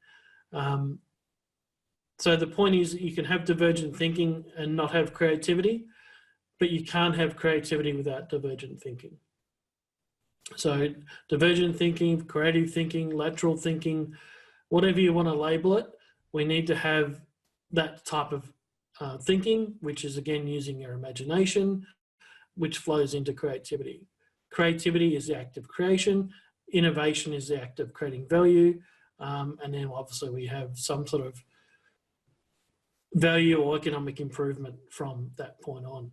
So the point is, you can have divergent thinking and not have creativity, but you can't have creativity without divergent thinking. So divergent thinking, creative thinking, lateral thinking, whatever you want to label it, we need to have that type of thinking, which is again using your imagination, which flows into creativity. Creativity is the act of creation. Innovation is the act of creating value. And then obviously we have some sort of value or economic improvement from that point on.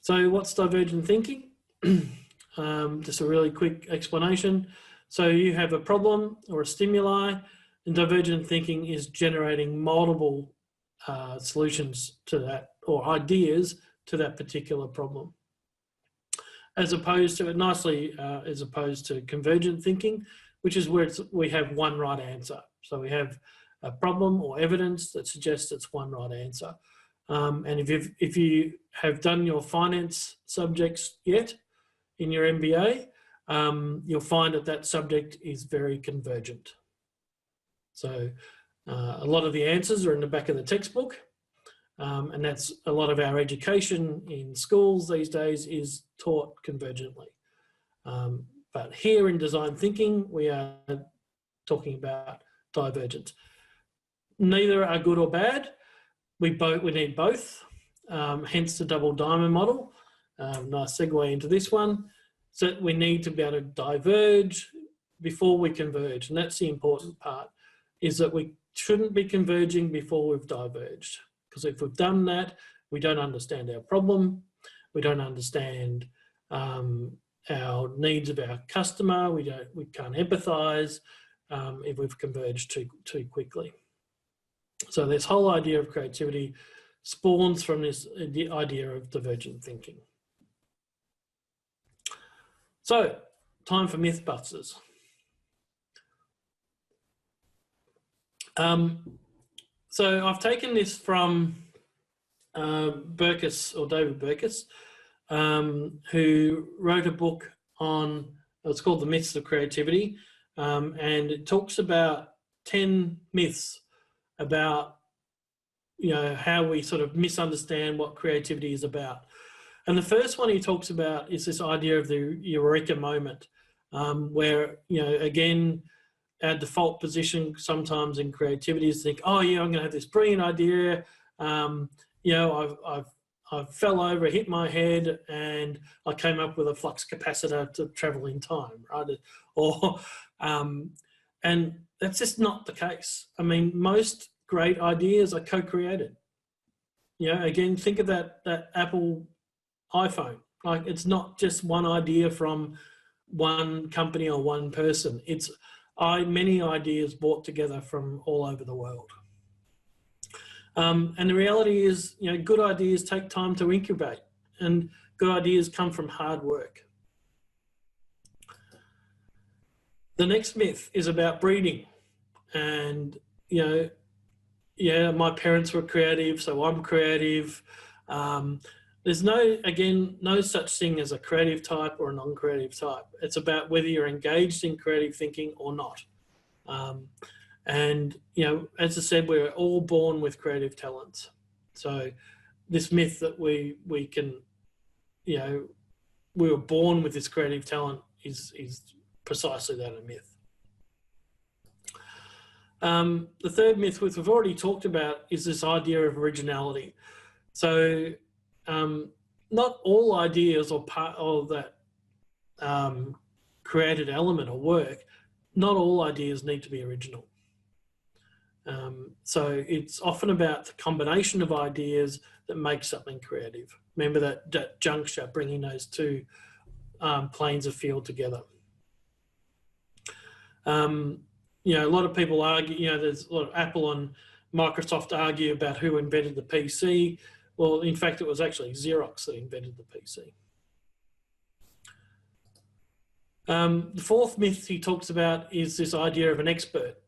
So what's divergent thinking? Just a really quick explanation. So you have a problem or a stimuli, and divergent thinking is generating multiple solutions to that, or ideas to that particular problem. As opposed to, as opposed to convergent thinking, which is where we have one right answer. So we have a problem or evidence that suggests it's one right answer. And if you have done your finance subjects yet in your MBA, you'll find that that subject is very convergent. So a lot of the answers are in the back of the textbook, and that's a lot of our education in schools these days is taught convergently. But here in design thinking, we are talking about divergence. Neither are good or bad. We need both, hence the double diamond model. Nice segue into this one. So we need to be able to diverge before we converge, and that's the important part, is that we shouldn't be converging before we've diverged, because if we've done that, we don't understand our problem, we don't understand our needs of our customer, we can't empathise if we've converged too quickly. So this whole idea of creativity spawns from this the idea of divergent thinking. So, time for Mythbusters. So I've taken this from Burkus, or David Burkus, who wrote a book on, it's called The Myths of Creativity, and it talks about 10 myths about, you know, how we sort of misunderstand what creativity is about. And the first one he talks about is this idea of the eureka moment, where, you know, again, our default position sometimes in creativity is to think, oh yeah, I'm going to have this brilliant idea. You know, I fell over, hit my head, and I came up with a flux capacitor to travel in time, right? Or, and that's just not the case. I mean, most great ideas are co-created. You know, again, think of that Apple iPhone. Like, it's not just one idea from one company or one person. It's many ideas brought together from all over the world. And the reality is, you know, good ideas take time to incubate, and good ideas come from hard work. The next myth is about breeding. And, you know, yeah, my parents were creative, so I'm creative. There's no such thing as a creative type or a non-creative type. It's about whether you're engaged in creative thinking or not. And, you know, as I said, we're all born with creative talents. So this myth that we can, you know, we were born with this creative talent is precisely that, a myth. The third myth, which we've already talked about, is this idea of originality. So not all ideas or part of that created element or work, not all ideas need to be original. So it's often about the combination of ideas that makes something creative. Remember that juncture, bringing those two planes of field together. You know, a lot of people argue, you know, there's a lot of Apple and Microsoft argue about who invented the PC. Well, in fact, it was actually Xerox that invented the PC. The fourth myth he talks about is this idea of an expert,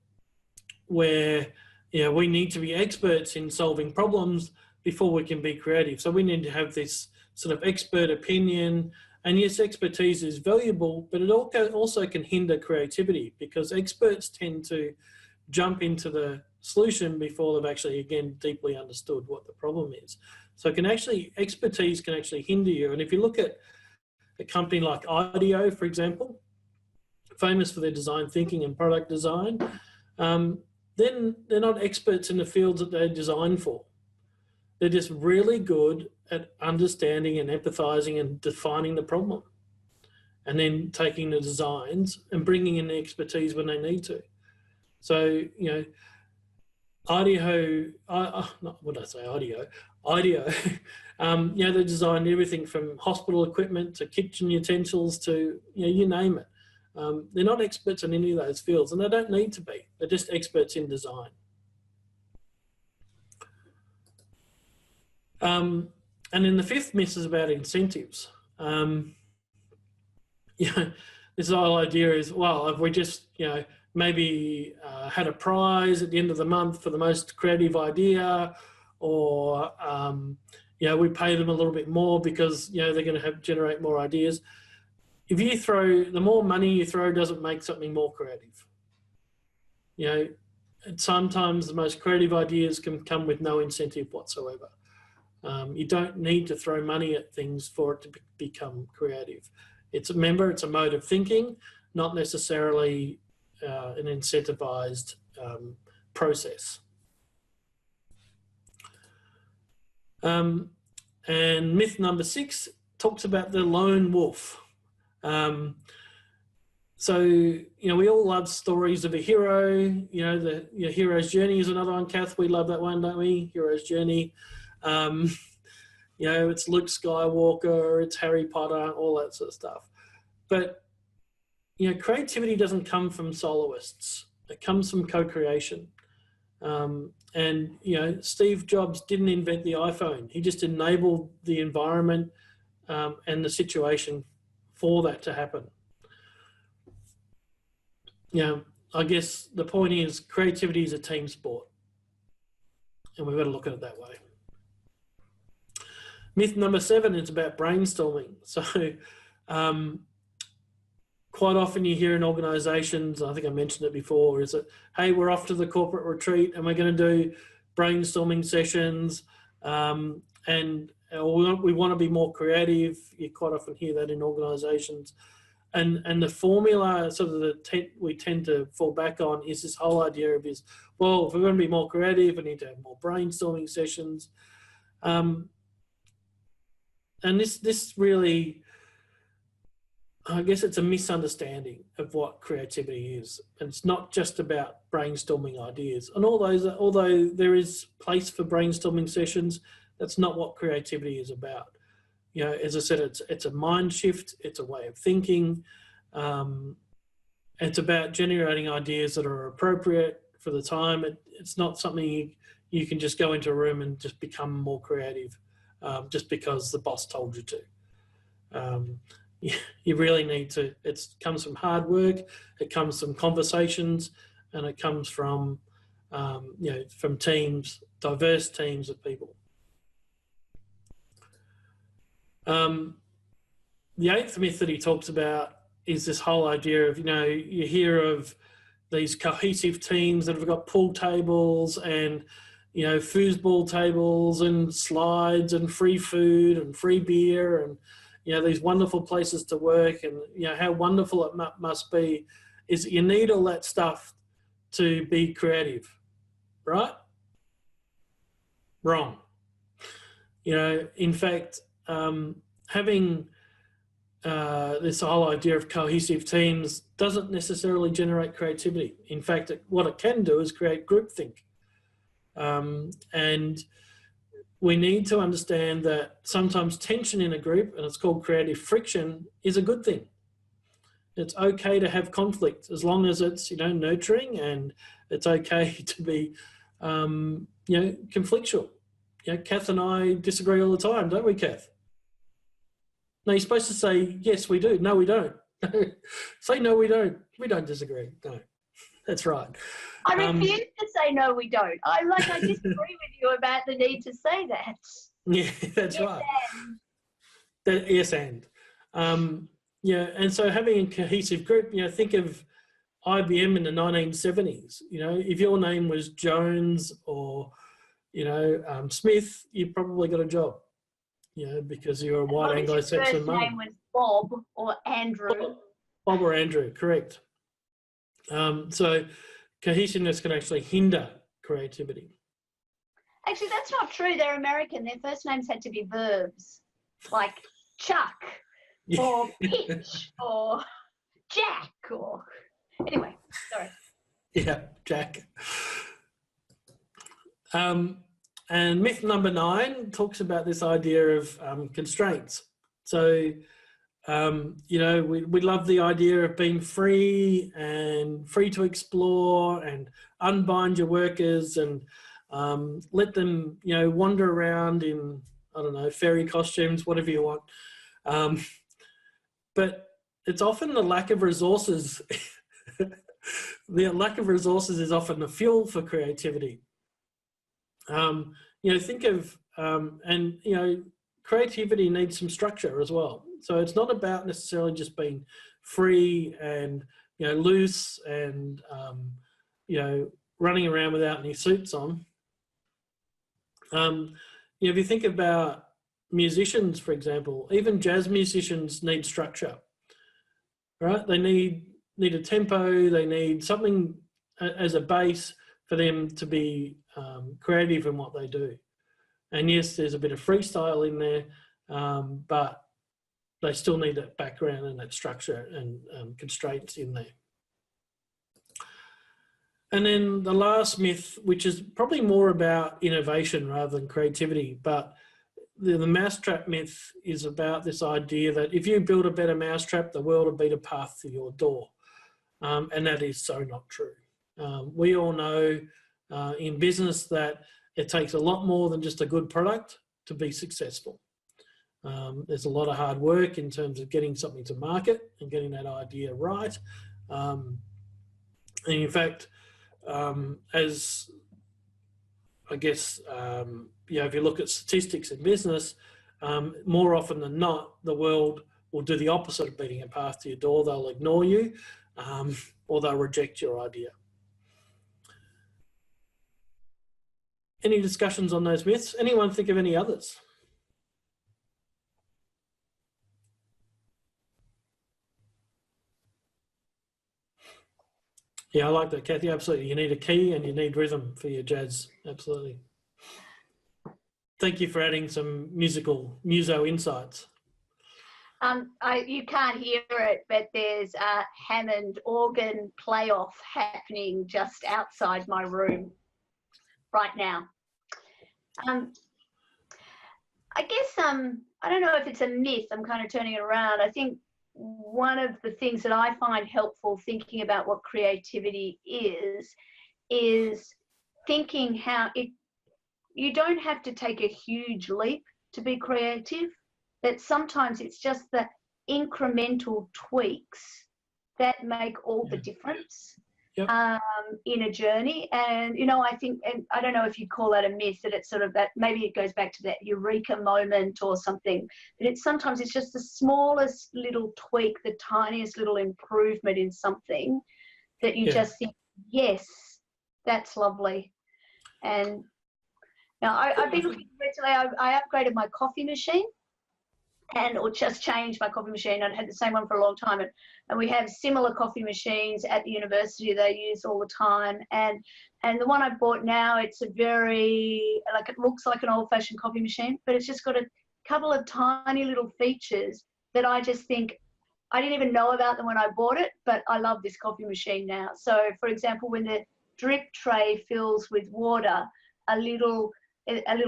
where, you know, we need to be experts in solving problems before we can be creative. So we need to have this sort of expert opinion. And yes, expertise is valuable, but it also can hinder creativity, because experts tend to jump into the solution before they've actually, again, deeply understood what the problem is. So expertise can actually hinder you. And if you look at a company like IDEO, for example, famous for their design thinking and product design, then they're not experts in the fields that they're designed for. They're just really good at understanding and empathizing and defining the problem, and then taking the designs and bringing in the expertise when they need to. So, you know, IDEO, you know, they designed everything from hospital equipment to kitchen utensils to, you know, you name it. They're not experts in any of those fields, and they don't need to be. They're just experts in design. And then the fifth myth is about incentives. You know, this whole idea is, well, if we just, you know, maybe had a prize at the end of the month for the most creative idea, or, you know, we pay them a little bit more because, you know, they're going to generate more ideas. if you throw, the more money you throw doesn't make something more creative. You know, and sometimes the most creative ideas can come with no incentive whatsoever. You don't need to throw money at things for it to become creative. It's a mode of thinking, not necessarily an incentivized process. And myth number 6 talks about the lone wolf. So, you know, we all love stories of a hero. You know, your hero's journey is another one, Kath. We love that one, don't we? Hero's journey. You know, it's Luke Skywalker, it's Harry Potter, all that sort of stuff. But, you know, creativity doesn't come from soloists. It comes from co-creation. And, you know, Steve Jobs didn't invent the iPhone. He just enabled the environment and the situation for that to happen. You know, I guess the point is creativity is a team sport. And we've got to look at it that way. Myth number 7 is about brainstorming. So quite often you hear in organisations, I think I mentioned it before, is that, hey, we're off to the corporate retreat and we're going to do brainstorming sessions and we want to be more creative. You quite often hear that in organisations. And the formula sort of we tend to fall back on is this whole idea of well, if we're going to be more creative, we need to have more brainstorming sessions. And this really, I guess it's a misunderstanding of what creativity is. And it's not just about brainstorming ideas. And although there is place for brainstorming sessions, that's not what creativity is about. You know, as I said, it's a mind shift, it's a way of thinking. It's about generating ideas that are appropriate for the time. It's not something you can just go into a room and just become more creative just because the boss told you to. You really need to, it comes from hard work, it comes from conversations, and it comes from, you know, from teams, diverse teams of people. The 8th myth that he talks about is this whole idea of, you know, you hear of these cohesive teams that have got pool tables and, you know, foosball tables and slides and free food and free beer and, you know, these wonderful places to work and, you know, how wonderful it must be. Is you need all that stuff to be creative, right? Wrong. You know, in fact, having this whole idea of cohesive teams doesn't necessarily generate creativity. In fact, what it can do is create groupthink. And we need to understand that sometimes tension in a group, and it's called creative friction, is a good thing. It's okay to have conflict as long as it's, you know, nurturing, and it's okay to be, you know, conflictual. You know, Kath and I disagree all the time, don't we, Kath? No, you're supposed to say, yes, we do. No, we don't. Say, no, we don't. We don't disagree. No, that's right. I refuse to say, no, we don't. I disagree with you about the need to say that. Yeah, that's right. Yes, and. Yeah, and so having a cohesive group, you know, think of IBM in the 1970s. You know, if your name was Jones or, you know, Smith, you probably got a job. You know, because you're a white Anglo-Saxon man. His name was Bob or Andrew. Bob or Andrew, correct. So cohesiveness can actually hinder creativity. Actually, that's not true. They're American. Their first names had to be verbs, like Chuck or Pitch or Jack or... Anyway, sorry. Yeah, Jack. And myth number 9 talks about this idea of constraints. So, you know, we love the idea of being free and free to explore and unbind your workers and let them, you know, wander around in, I don't know, fairy costumes, whatever you want. But it's often the lack of resources. The lack of resources is often the fuel for creativity. You know, think of, and, you know, creativity needs some structure as well. So it's not about necessarily just being free and, you know, loose and, you know, running around without any suits on. You know, if you think about musicians, for example, even jazz musicians need structure, right? They need a tempo, they need something as a base for them to be creative in what they do. And yes, there's a bit of freestyle in there, but they still need that background and that structure and constraints in there. And then the last myth, which is probably more about innovation rather than creativity, but the mousetrap myth is about this idea that if you build a better mousetrap, the world will beat a path to your door. And that is so not true. We all know in business that it takes a lot more than just a good product to be successful. There's a lot of hard work in terms of getting something to market and getting that idea right. And in fact, as I guess, you know, if you look at statistics in business, more often than not, the world will do the opposite of beating a path to your door. They'll ignore you or they'll reject your idea. Any discussions on those myths? Anyone think of any others? Yeah, I like that, Kathy. Absolutely. You need a key and you need rhythm for your jazz. Absolutely. Thank you for adding some muso insights. You can't hear it, but there's a Hammond organ playoff happening just outside my room right now. I guess I don't know if it's a myth. I'm kind of turning it around. I think one of the things that I find helpful thinking about what creativity is thinking how you don't have to take a huge leap to be creative, that sometimes it's just the incremental tweaks that make all the difference. Yep. In a journey. And, you know, I think, and I don't know if you call that a myth, that it's sort of that, maybe it goes back to that eureka moment or something, but sometimes it's just the smallest little tweak, the tiniest little improvement in something that you just think, yes, that's lovely. And now I've been looking recently, I upgraded my coffee machine or just changed my coffee machine. I'd had the same one for a long time, and we have similar coffee machines at the university they use all the time. And the one I bought now, it's a very, like, it looks like an old-fashioned coffee machine, but it's just got a couple of tiny little features that I just think, I didn't even know about them when I bought it, but I love this coffee machine now. So, for example, when the drip tray fills with water, a little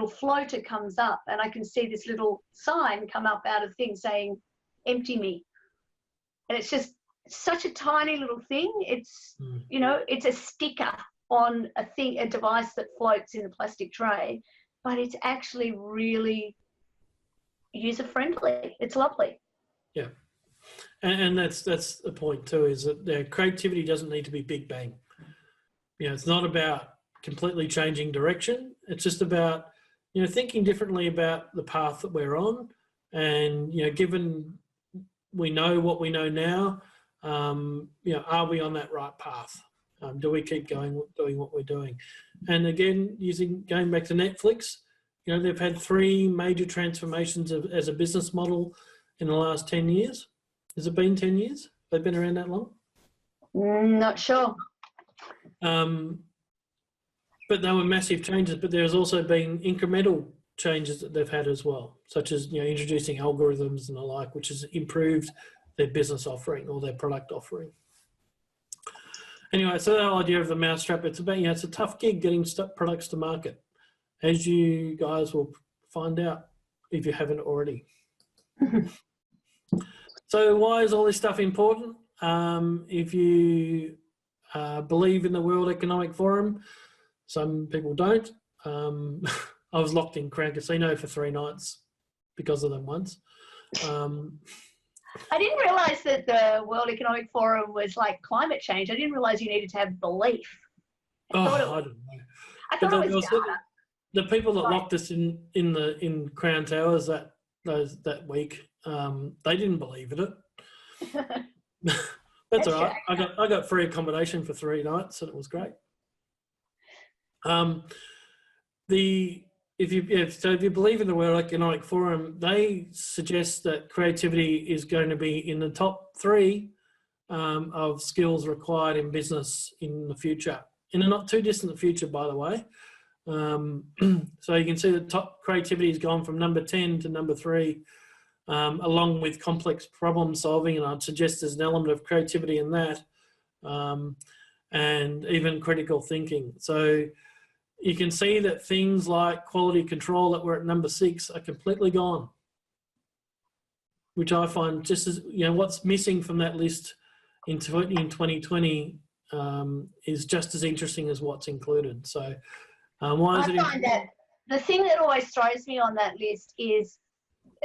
floater comes up, and I can see this little sign come up out of things saying, empty me. And it's just such a tiny little thing. It's, you know, it's a sticker on a device that floats in a plastic tray, but it's actually really user-friendly. It's lovely. Yeah. And that's the point too, is that creativity doesn't need to be big bang. You know, it's not about completely changing direction. It's just about, you know, thinking differently about the path that we're on. And, you know, given we know what we know now, you know, are we on that right path? Do we keep doing what we're doing? And again, going back to Netflix, you know, they've had 3 major transformations as a business model in the last 10 years. Has it been 10 years? They've been around that long? Not sure. But they were massive changes, but there's also been incremental changes that they've had as well, such as, you know, introducing algorithms and the like, which has improved their business offering or their product offering. Anyway, so that idea of the mousetrap, it's about, you know, it's a tough gig getting products to market, as you guys will find out if you haven't already. So why is all this stuff important? If you believe in the World Economic Forum, some people don't. I was locked in Crown Casino for 3 nights because of them once. I didn't realise that the World Economic Forum was like climate change. I didn't realise you needed to have belief. I don't know. I thought it was the people that locked us in Crown Towers that week, They didn't believe in it. That's That's all right. I got free accommodation for 3 nights, and it was great. If you believe in the World Economic Forum, they suggest that creativity is going to be in the top 3 of skills required in business in the future, in a not too distant future, by the way. So you can see the top creativity has gone from number 10 to number 3, along with complex problem solving, and I'd suggest there's an element of creativity in that, and even critical thinking. So you can see that things like quality control that were at number 6 are completely gone, which I find just as, what's missing from that list in 2020 is just as interesting as what's included. So why is it? I find that the thing that always throws me on that list is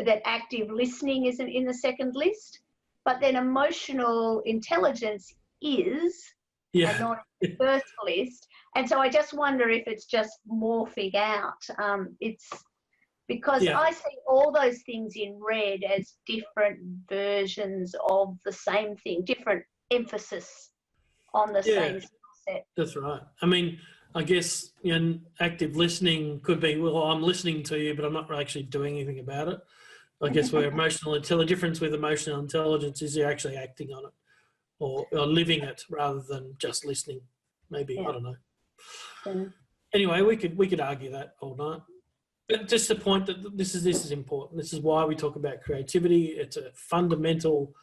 that active listening isn't in the second list, but then emotional intelligence is, and not in the first list. And so I just wonder if it's just morphing out. It's because I see all those things in red as different versions of the same thing, different emphasis on the same skill set. That's right. I mean, I guess active listening could be, well, I'm listening to you, but I'm not actually doing anything about it. I guess where the difference with emotional intelligence is you're actually acting on it or living it rather than just listening. Maybe, I don't know. Yeah. Anyway, we could argue that all night. But just the point that this is important. This is why we talk about creativity. It's a fundamental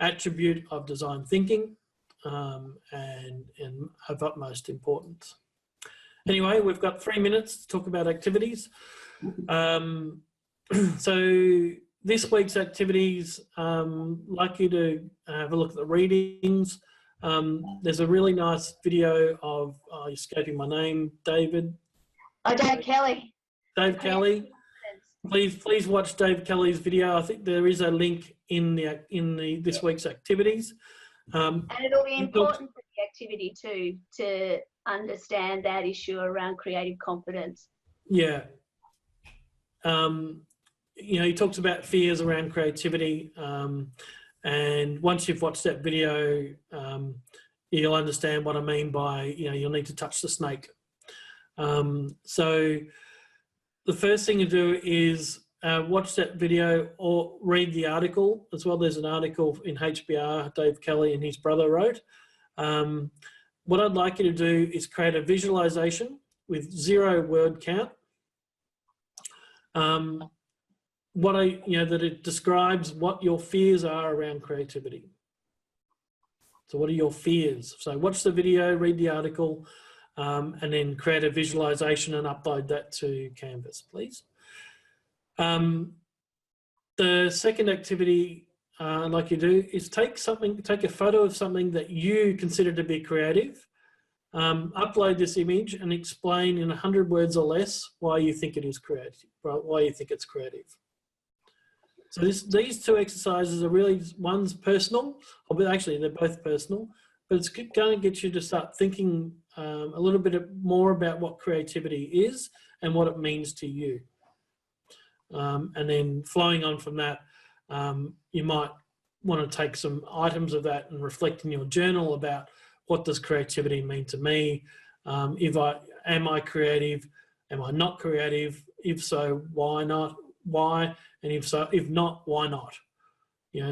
attribute of design thinking, and of utmost importance. Anyway, we've got 3 minutes to talk about activities. So this week's activities, like you to have a look at the readings. There's a really nice video of, escaping my name, David. Dave Kelly. Dave Kelly. Please watch Dave Kelly's video. I think there is a link in this week's activities. And it'll be important for the activity too, to understand that issue around creative confidence. Yeah. He talks about fears around creativity. And once you've watched that video, you'll understand what I mean by, you'll need to touch the snake. So the first thing to do is watch that video or read the article as well. There's an article in HBR Dave Kelly and his brother wrote. What I'd like you to do is create a visualization with 0 word count. That it describes what your fears are around creativity. So what are your fears? So watch the video, read the article, and then create a visualization and upload that to Canvas, please. The second activity I'd like you to do is take a photo of something that you consider to be creative, upload this image and explain in 100 words or less why you think it is creative, why you think it's creative. So these 2 exercises are really, one's personal, but actually they're both personal, but it's going to get you to start thinking a little bit more about what creativity is and what it means to you. And then flowing on from that, you might want to take some items of that and reflect in your journal about what does creativity mean to me? Am I creative? Am I not creative? If so, why not? Why? And if not, why not?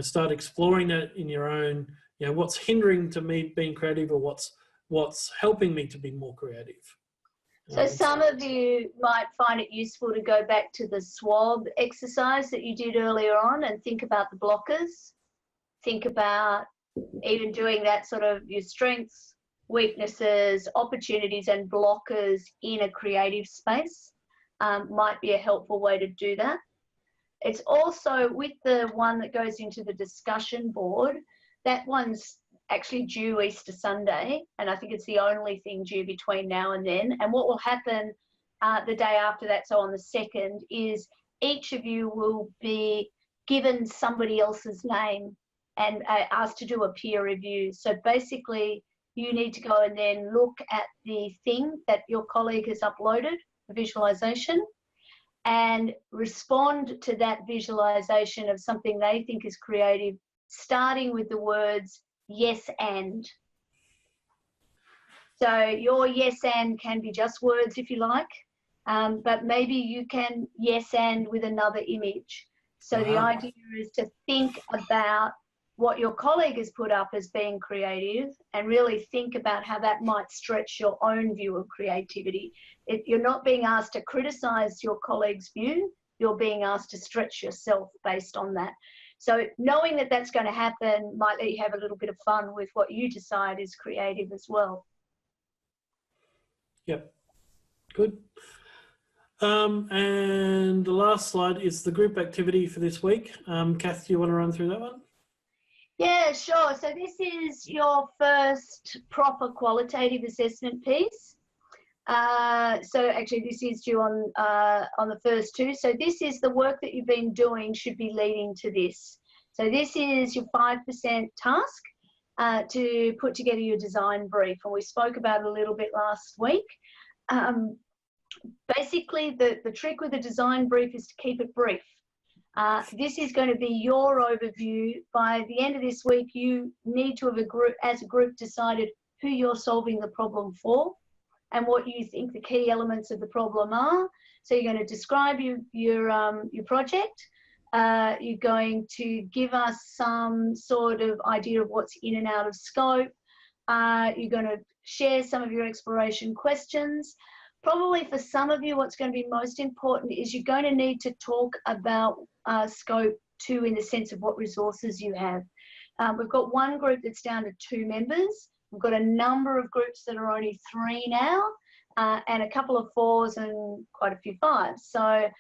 Start exploring that in your own, what's hindering to me being creative, or what's helping me to be more creative. So some of you might find it useful to go back to the SWOB exercise that you did earlier on and think about the blockers. Think about even doing that sort of your strengths, weaknesses, opportunities and blockers in a creative space. Might be a helpful way to do that. It's also with the one that goes into the discussion board, that one's actually due Easter Sunday, and I think it's the only thing due between now and then. And what will happen the day after that, so on the 2nd, is each of you will be given somebody else's name and asked to do a peer review. So basically, you need to go and then look at the thing that your colleague has uploaded, the visualization, and respond to that visualization of something they think is creative, starting with the words yes and. So your yes and can be just words if you like, but maybe you can yes and with another image. So the Wow. idea is to think about what your colleague has put up as being creative and really think about how that might stretch your own view of creativity. You're not being asked to criticize your colleague's view, you're being asked to stretch yourself based on that. So knowing that that's going to happen might let you have a little bit of fun with what you decide is creative as well. Yep. Good. And the last slide is the group activity for this week. Kath, do you want to run through that one? Yeah, sure. So this is your first proper qualitative assessment piece. So actually this is due on the first two. So this is the work that you've been doing should be leading to this. So this is your 5% task to put together your design brief. And we spoke about it a little bit last week. Basically, the trick with the design brief is to keep it brief. This is going to be your overview. By the end of this week, you need to have as a group decided who you're solving the problem for and what you think the key elements of the problem are. So you're going to describe your project. You're going to give us some sort of idea of what's in and out of scope. You're going to share some of your exploration questions. Probably for some of you, what's going to be most important is you're going to need to talk about scope 2 in the sense of what resources you have. We've got one group that's down to 2 members. We've got a number of groups that are only 3 now, and a couple of 4s and quite a few 5s. So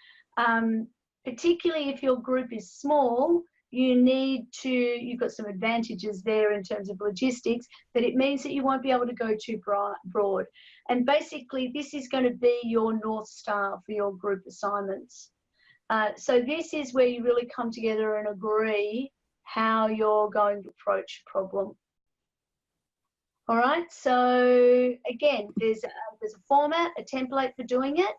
particularly if your group is small, you've got some advantages there in terms of logistics, but it means that you won't be able to go too broad. And basically, this is going to be your North Star for your group assignments. So this is where you really come together and agree how you're going to approach a problem. All right, so again, there's a format, a template for doing it.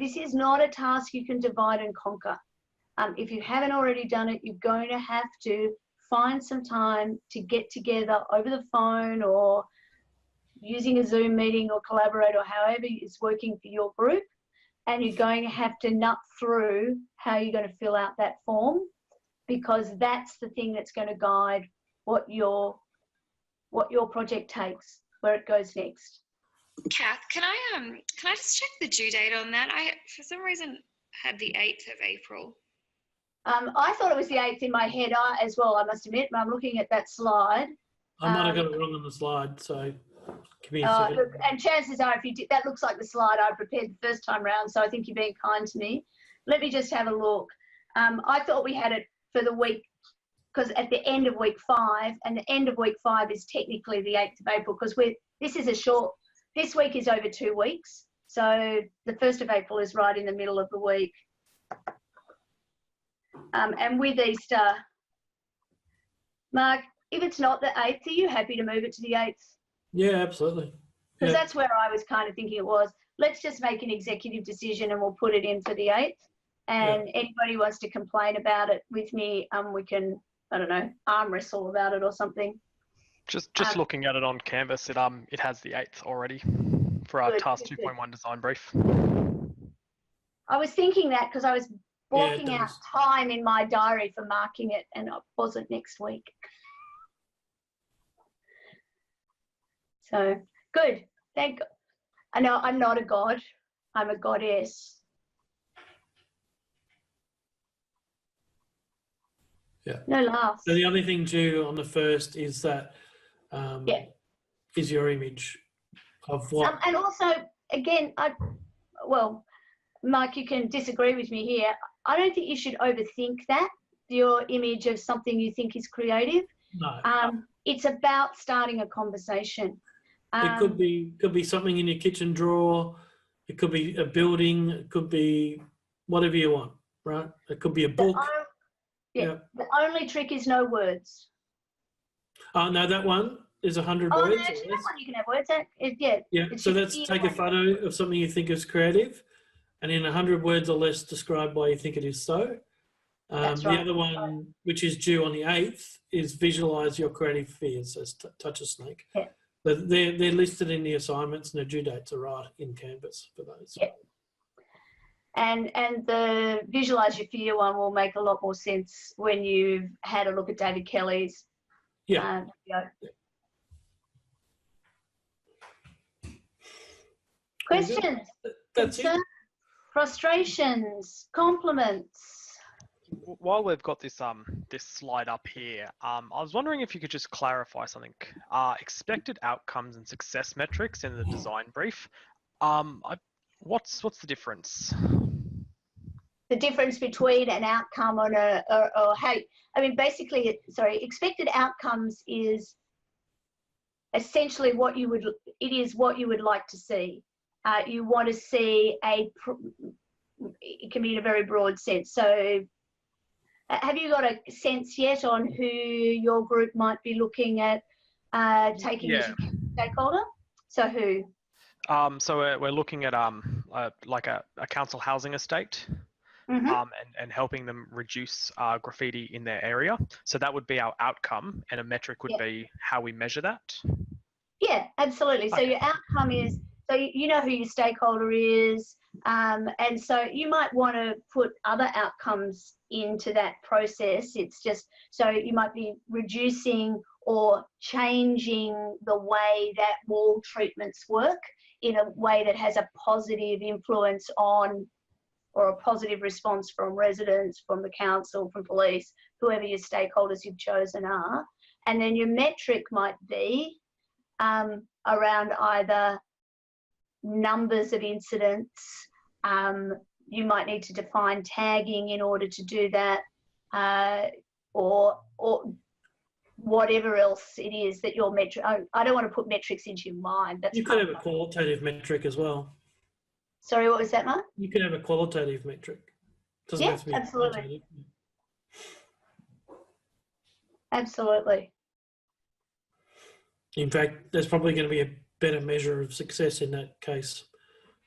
This is not a task you can divide and conquer. If you haven't already done it, you're going to have to find some time to get together over the phone or using a Zoom meeting or Collaborate or however is working for your group. And you're going to have to nut through how you're going to fill out that form, because that's the thing that's going to guide what your project takes, where it goes next. Kath, can I just check the due date on that? I for some reason had the 8th of April. I thought it was the 8th in my head as well, I must admit, but I'm looking at that slide. I might have got it wrong on the slide, so give me a second. Look, and chances are, if you did, that looks like the slide I prepared the first time round, so I think you're being kind to me. Let me just have a look. I thought we had it for the week, because at the end of week 5, and the end of week 5 is technically the 8th of April, because this week is over 2 weeks, so the 1st of April is right in the middle of the week. And with Easter, Mark, if it's not the 8th, are you happy to move it to the 8th? Yeah, absolutely. Because Yeah. that's where I was kind of thinking it was. Let's just make an executive decision and we'll put it in for the 8th. And anybody wants to complain about it with me, we can, I don't know, arm wrestle about it or something. Just looking at it on Canvas, it has the 8th already for our Good, task good, 2.1 design brief. I was thinking that because I was Yeah, it blocking out does. time in my diary for marking it, and it wasn't next week. So good. Thank God. I know I'm not a god. I'm a goddess. Yeah. No laughs. So the only thing due on the 1st is that is your image of what. And also, again, well, Mark, you can disagree with me here. I don't think you should overthink that, your image of something you think is creative. No. It's about starting a conversation. It could be something in your kitchen drawer. It could be a building. It could be whatever you want, right? It could be a book. The only trick is no words. Oh, no, that one is 100 Oh, words. no, or actually, that less. one you can have words. Yeah, it's so just let's take a photo of something you think is creative and in 100 words or less describe why you think it is so. That's The right. other one, which is due on the 8th, is visualize your creative fears as touch a snake. Yeah. But they're listed in the assignments, and the due dates are right in Canvas for those. Yeah. And the visualize your fear one will make a lot more sense when you've had a look at David Kelly's Yeah. video. Questions, That's it. concerns, frustrations, compliments. While we've got this this slide up here, I was wondering if you could just clarify something. Expected outcomes and success metrics in the design brief. What's the difference? The difference between an outcome on or how, I mean, basically, expected outcomes is essentially it is what you would like to see. You want to see it can be in a very broad sense. So have you got a sense yet on who your group might be looking at taking as a stakeholder? So who? So we're looking at like a council housing estate. Mm-hmm. And helping them reduce graffiti in their area. So that would be our outcome, and a metric would be how we measure that. Yeah, absolutely. So your outcome is, so you know who your stakeholder is, and so you might want to put other outcomes into that process. It's just, so you might be reducing or changing the way that wall treatments work in a way that has a positive influence on, or a positive response from residents, from the council, from police, whoever your stakeholders you've chosen are. And then your metric might be around either numbers of incidents, you might need to define tagging in order to do that, or whatever else it is that your metric, I don't want to put metrics into your mind. That's You could have a qualitative metric as well. Sorry, what was that, Mark? You could have a qualitative metric. Doesn't have to be absolutely. quantitative. Absolutely. In fact, there's probably going to be a better measure of success in that case,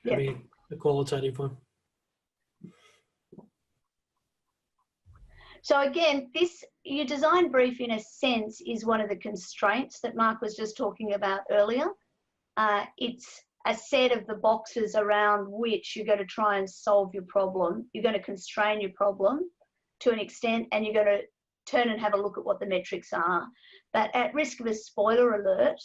having a qualitative one. So again, your design brief in a sense is one of the constraints that Mark was just talking about earlier. It's a set of the boxes around which you're going to try and solve your problem. You're going to constrain your problem to an extent, and you're going to turn and have a look at what the metrics are. But at risk of a spoiler alert,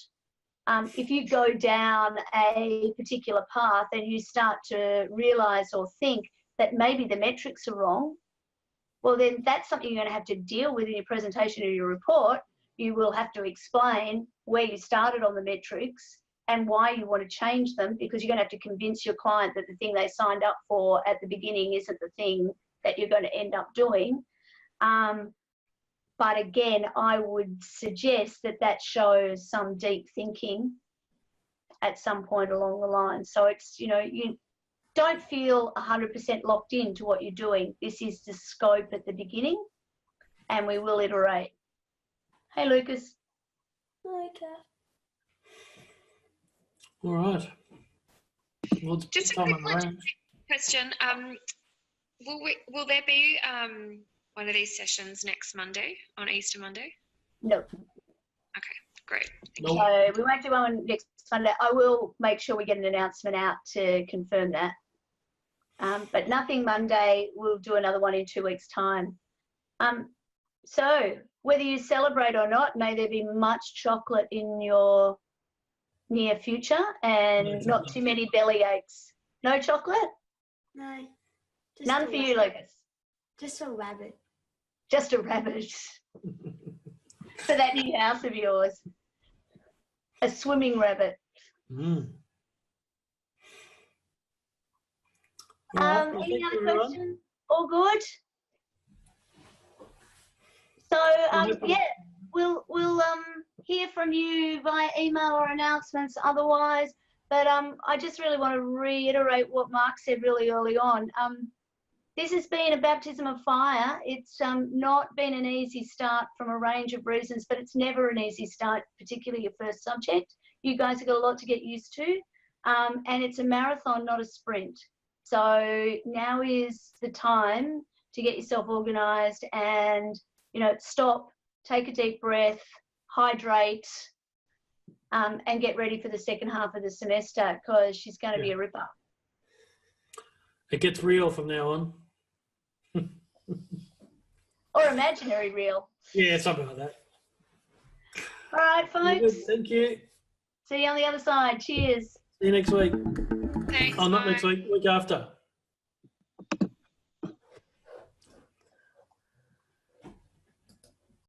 if you go down a particular path and you start to realise or think that maybe the metrics are wrong, well, then that's something you're going to have to deal with in your presentation or your report. You will have to explain where you started on the metrics and why you want to change them, because you're going to have to convince your client that the thing they signed up for at the beginning isn't the thing that you're going to end up doing. But again, I would suggest that that shows some deep thinking at some point along the line. So it's, you don't feel 100% locked into what you're doing. This is the scope at the beginning, and we will iterate. Hey, Lucas. Hi, Kath. All right. Well, Just a quick question. Will there be one of these sessions next Monday, on Easter Monday? No. Okay, great. Nope. So we won't do one next Monday. I will make sure we get an announcement out to confirm that. But nothing Monday. We'll do another one in 2 weeks' time. So whether you celebrate or not, may there be much chocolate in your near future and not too many belly aches. No chocolate? No. Just None a for you, rabbit. Lucas. Just a rabbit. Just a rabbit. For that new house of yours. A swimming rabbit. Mm. All right, well, Any thank other you, everyone. questions? All good? So yeah, we'll hear from you via email or announcements otherwise. But I just really want to reiterate what Mark said really early on. This has been a baptism of fire. It's not been an easy start from a range of reasons, but it's never an easy start, particularly your first subject. You guys have got a lot to get used to, and it's a marathon, not a sprint. So now is the time to get yourself organised and, you know, stop, take a deep breath, hydrate, and get ready for the second half of the semester, because she's going to be a ripper. It gets real from now on. Or imaginary real. Yeah, something like that. All right, folks. Thank you. See you on the other side. Cheers. See you next week. Thanks. Oh, not bye. next week. Week after.